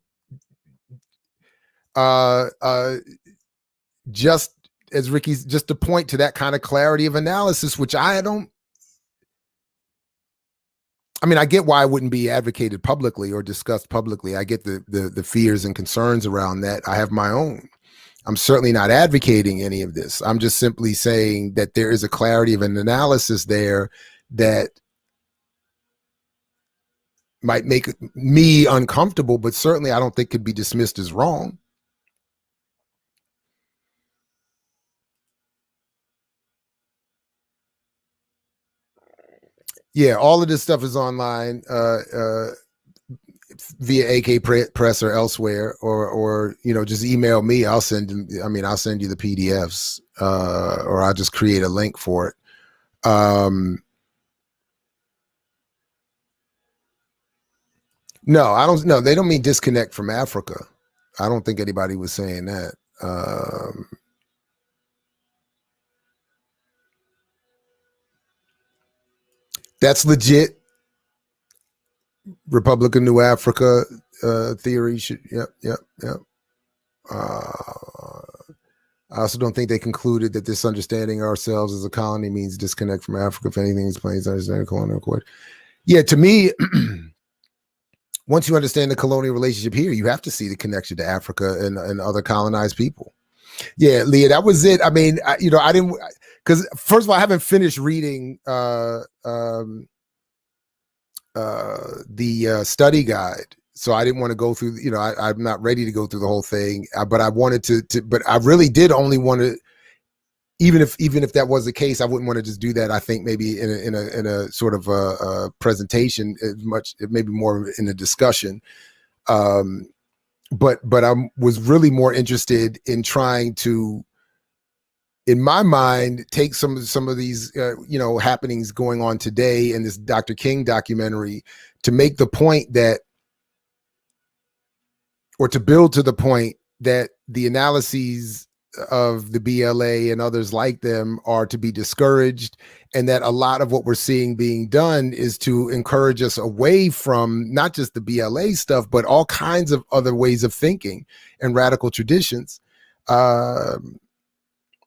A: Just as Ricky's, just to point to that kind of clarity of analysis, which I get why it wouldn't be advocated publicly or discussed publicly. I get the fears and concerns around that. I have my own. I'm certainly not advocating any of this. I'm just simply saying that there is a clarity of an analysis there that might make me uncomfortable, but certainly I don't think could be dismissed as wrong. Yeah, all of this stuff is online via AK Press or elsewhere, or just email me. I'll send you the PDFs, or I'll just create a link for it. No, I don't. No, they don't mean disconnect from Africa. I don't think anybody was saying that. That's legit. Republic of New Africa theory should. Yep. I also don't think they concluded that this understanding ourselves as a colony means disconnect from Africa. If anything, is plain understanding colonial accord. Yeah, to me. Once you understand the colonial relationship here, you have to see the connection to Africa and other colonized people. Yeah, Leah, that was it. I mean, I didn't, because first of all, I haven't finished reading the study guide, so I didn't want to go through. I'm not ready to go through the whole thing, but I wanted to. But I really did only want to. Even if that was the case, I wouldn't want to just do that. I think maybe in a sort of a presentation, maybe more in a discussion. But I was really more interested in trying to, in my mind, take some of these happenings going on today in this Dr. King documentary to make the point that, or to build to the point that the analyses of the BLA and others like them are to be discouraged, and that a lot of what we're seeing being done is to encourage us away from not just the BLA stuff, but all kinds of other ways of thinking and radical traditions, and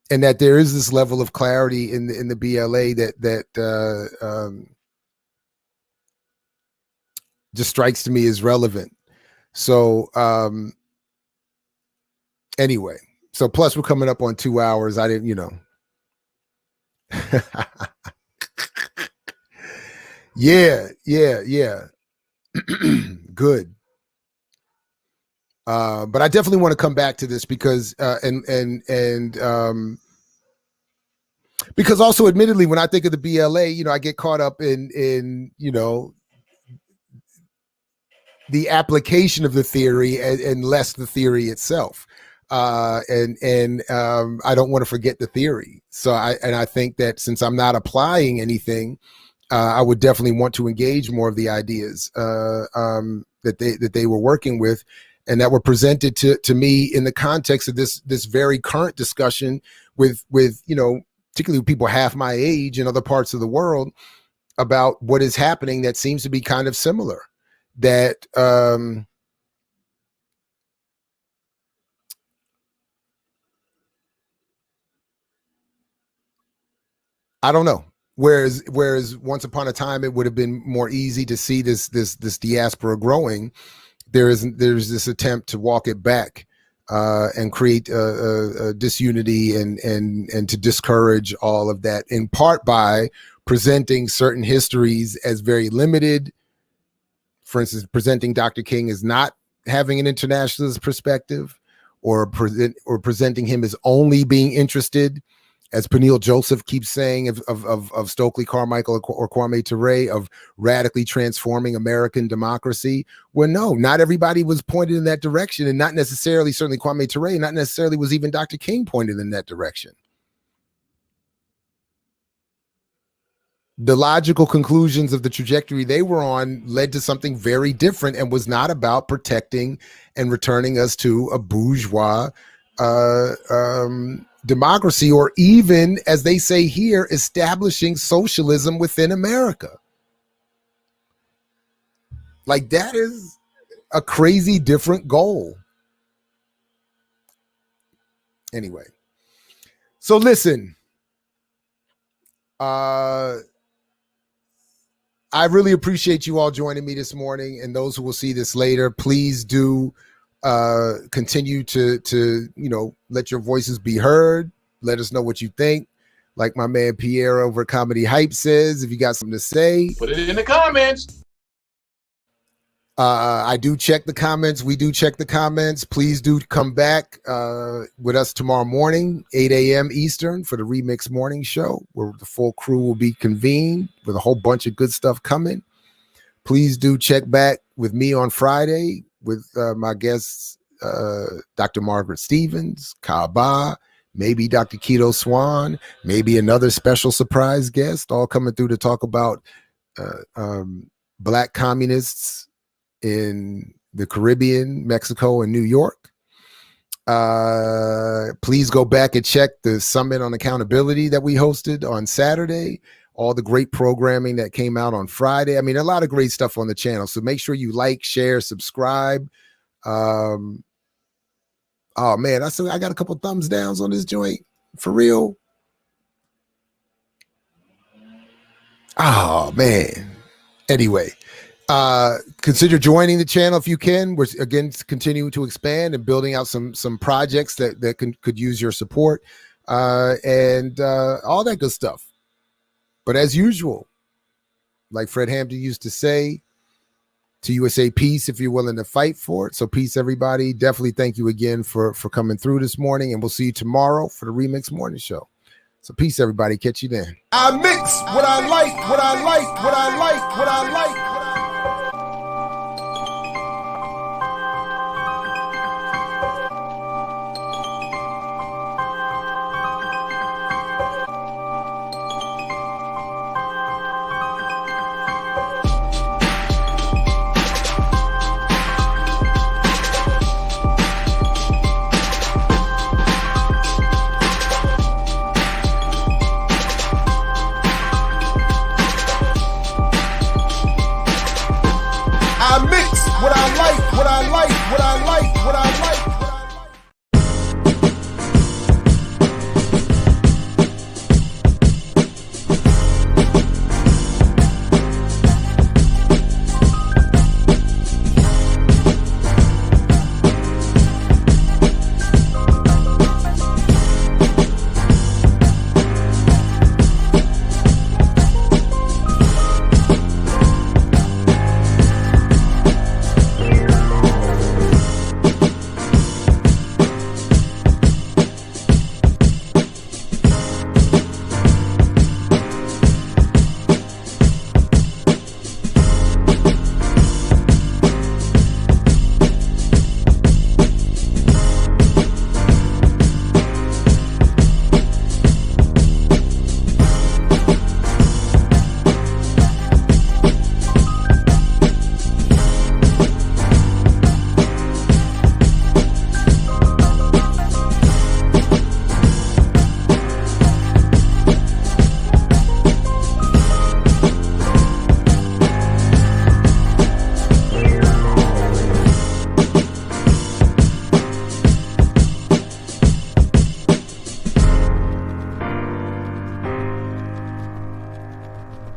A: that there is this level of clarity in the BLA that just strikes to me as relevant. So anyway. So plus we're coming up on 2 hours. I didn't, yeah. Good. But I definitely want to come back to this because, because also admittedly, when I think of the BLA, I get caught up in the application of the theory and less the theory itself. And I don't want to forget the theory. So I think that since I'm not applying anything, I would definitely want to engage more of the ideas that they were working with, and that were presented to me in the context of this very current discussion with particularly people half my age in other parts of the world about what is happening that seems to be kind of similar. That I don't know. Whereas once upon a time it would have been more easy to see this diaspora growing. There's this attempt to walk it back and create a disunity and to discourage all of that, in part by presenting certain histories as very limited. For instance, presenting Dr. King as not having an internationalist perspective, or presenting him as only being interested as Peniel Joseph keeps saying of Stokely Carmichael or Kwame Ture, of radically transforming American democracy. Well, no, not everybody was pointed in that direction, and not necessarily, certainly Kwame Ture, not necessarily was even Dr. King pointed in that direction. The logical conclusions of the trajectory they were on led to something very different and was not about protecting and returning us to a bourgeois democracy, or even, as they say here, establishing socialism within America. Like, that is a crazy different goal. Anyway, so listen, I really appreciate you all joining me this morning, and those who will see this later, please do continue to let your voices be heard. Let us know what you think. Like my man Pierre over at Comedy Hype says, if you got something to say,
F: put it in the comments.
A: I do check the comments. We do check the comments. Please do come back with us tomorrow morning, 8 a.m. Eastern, for the Remix Morning Show, where the full crew will be convened with a whole bunch of good stuff coming. Please do check back with me on Friday with my guests, Dr. Margaret Stevens, Kaaba, maybe Dr. Keto Swan, maybe another special surprise guest, all coming through to talk about Black communists in the Caribbean, Mexico, and New York. Please go back and check the Summit on Accountability that we hosted on Saturday. All the great programming that came out on Friday. I mean, a lot of great stuff on the channel. So make sure you like, share, subscribe. Oh man, I got a couple thumbs downs on this joint. For real. Oh man. Anyway. Consider joining the channel if you can. We're again continuing to expand and building out some projects that could use your support and all that good stuff. But as usual, like Fred Hampton used to say, to USA peace if you're willing to fight for it. So peace, everybody. Definitely thank you again for coming through this morning, and we'll see you tomorrow for the Remix Morning Show. So peace, everybody. Catch you then.
G: I mix what I like, what I like, what I like, what I like.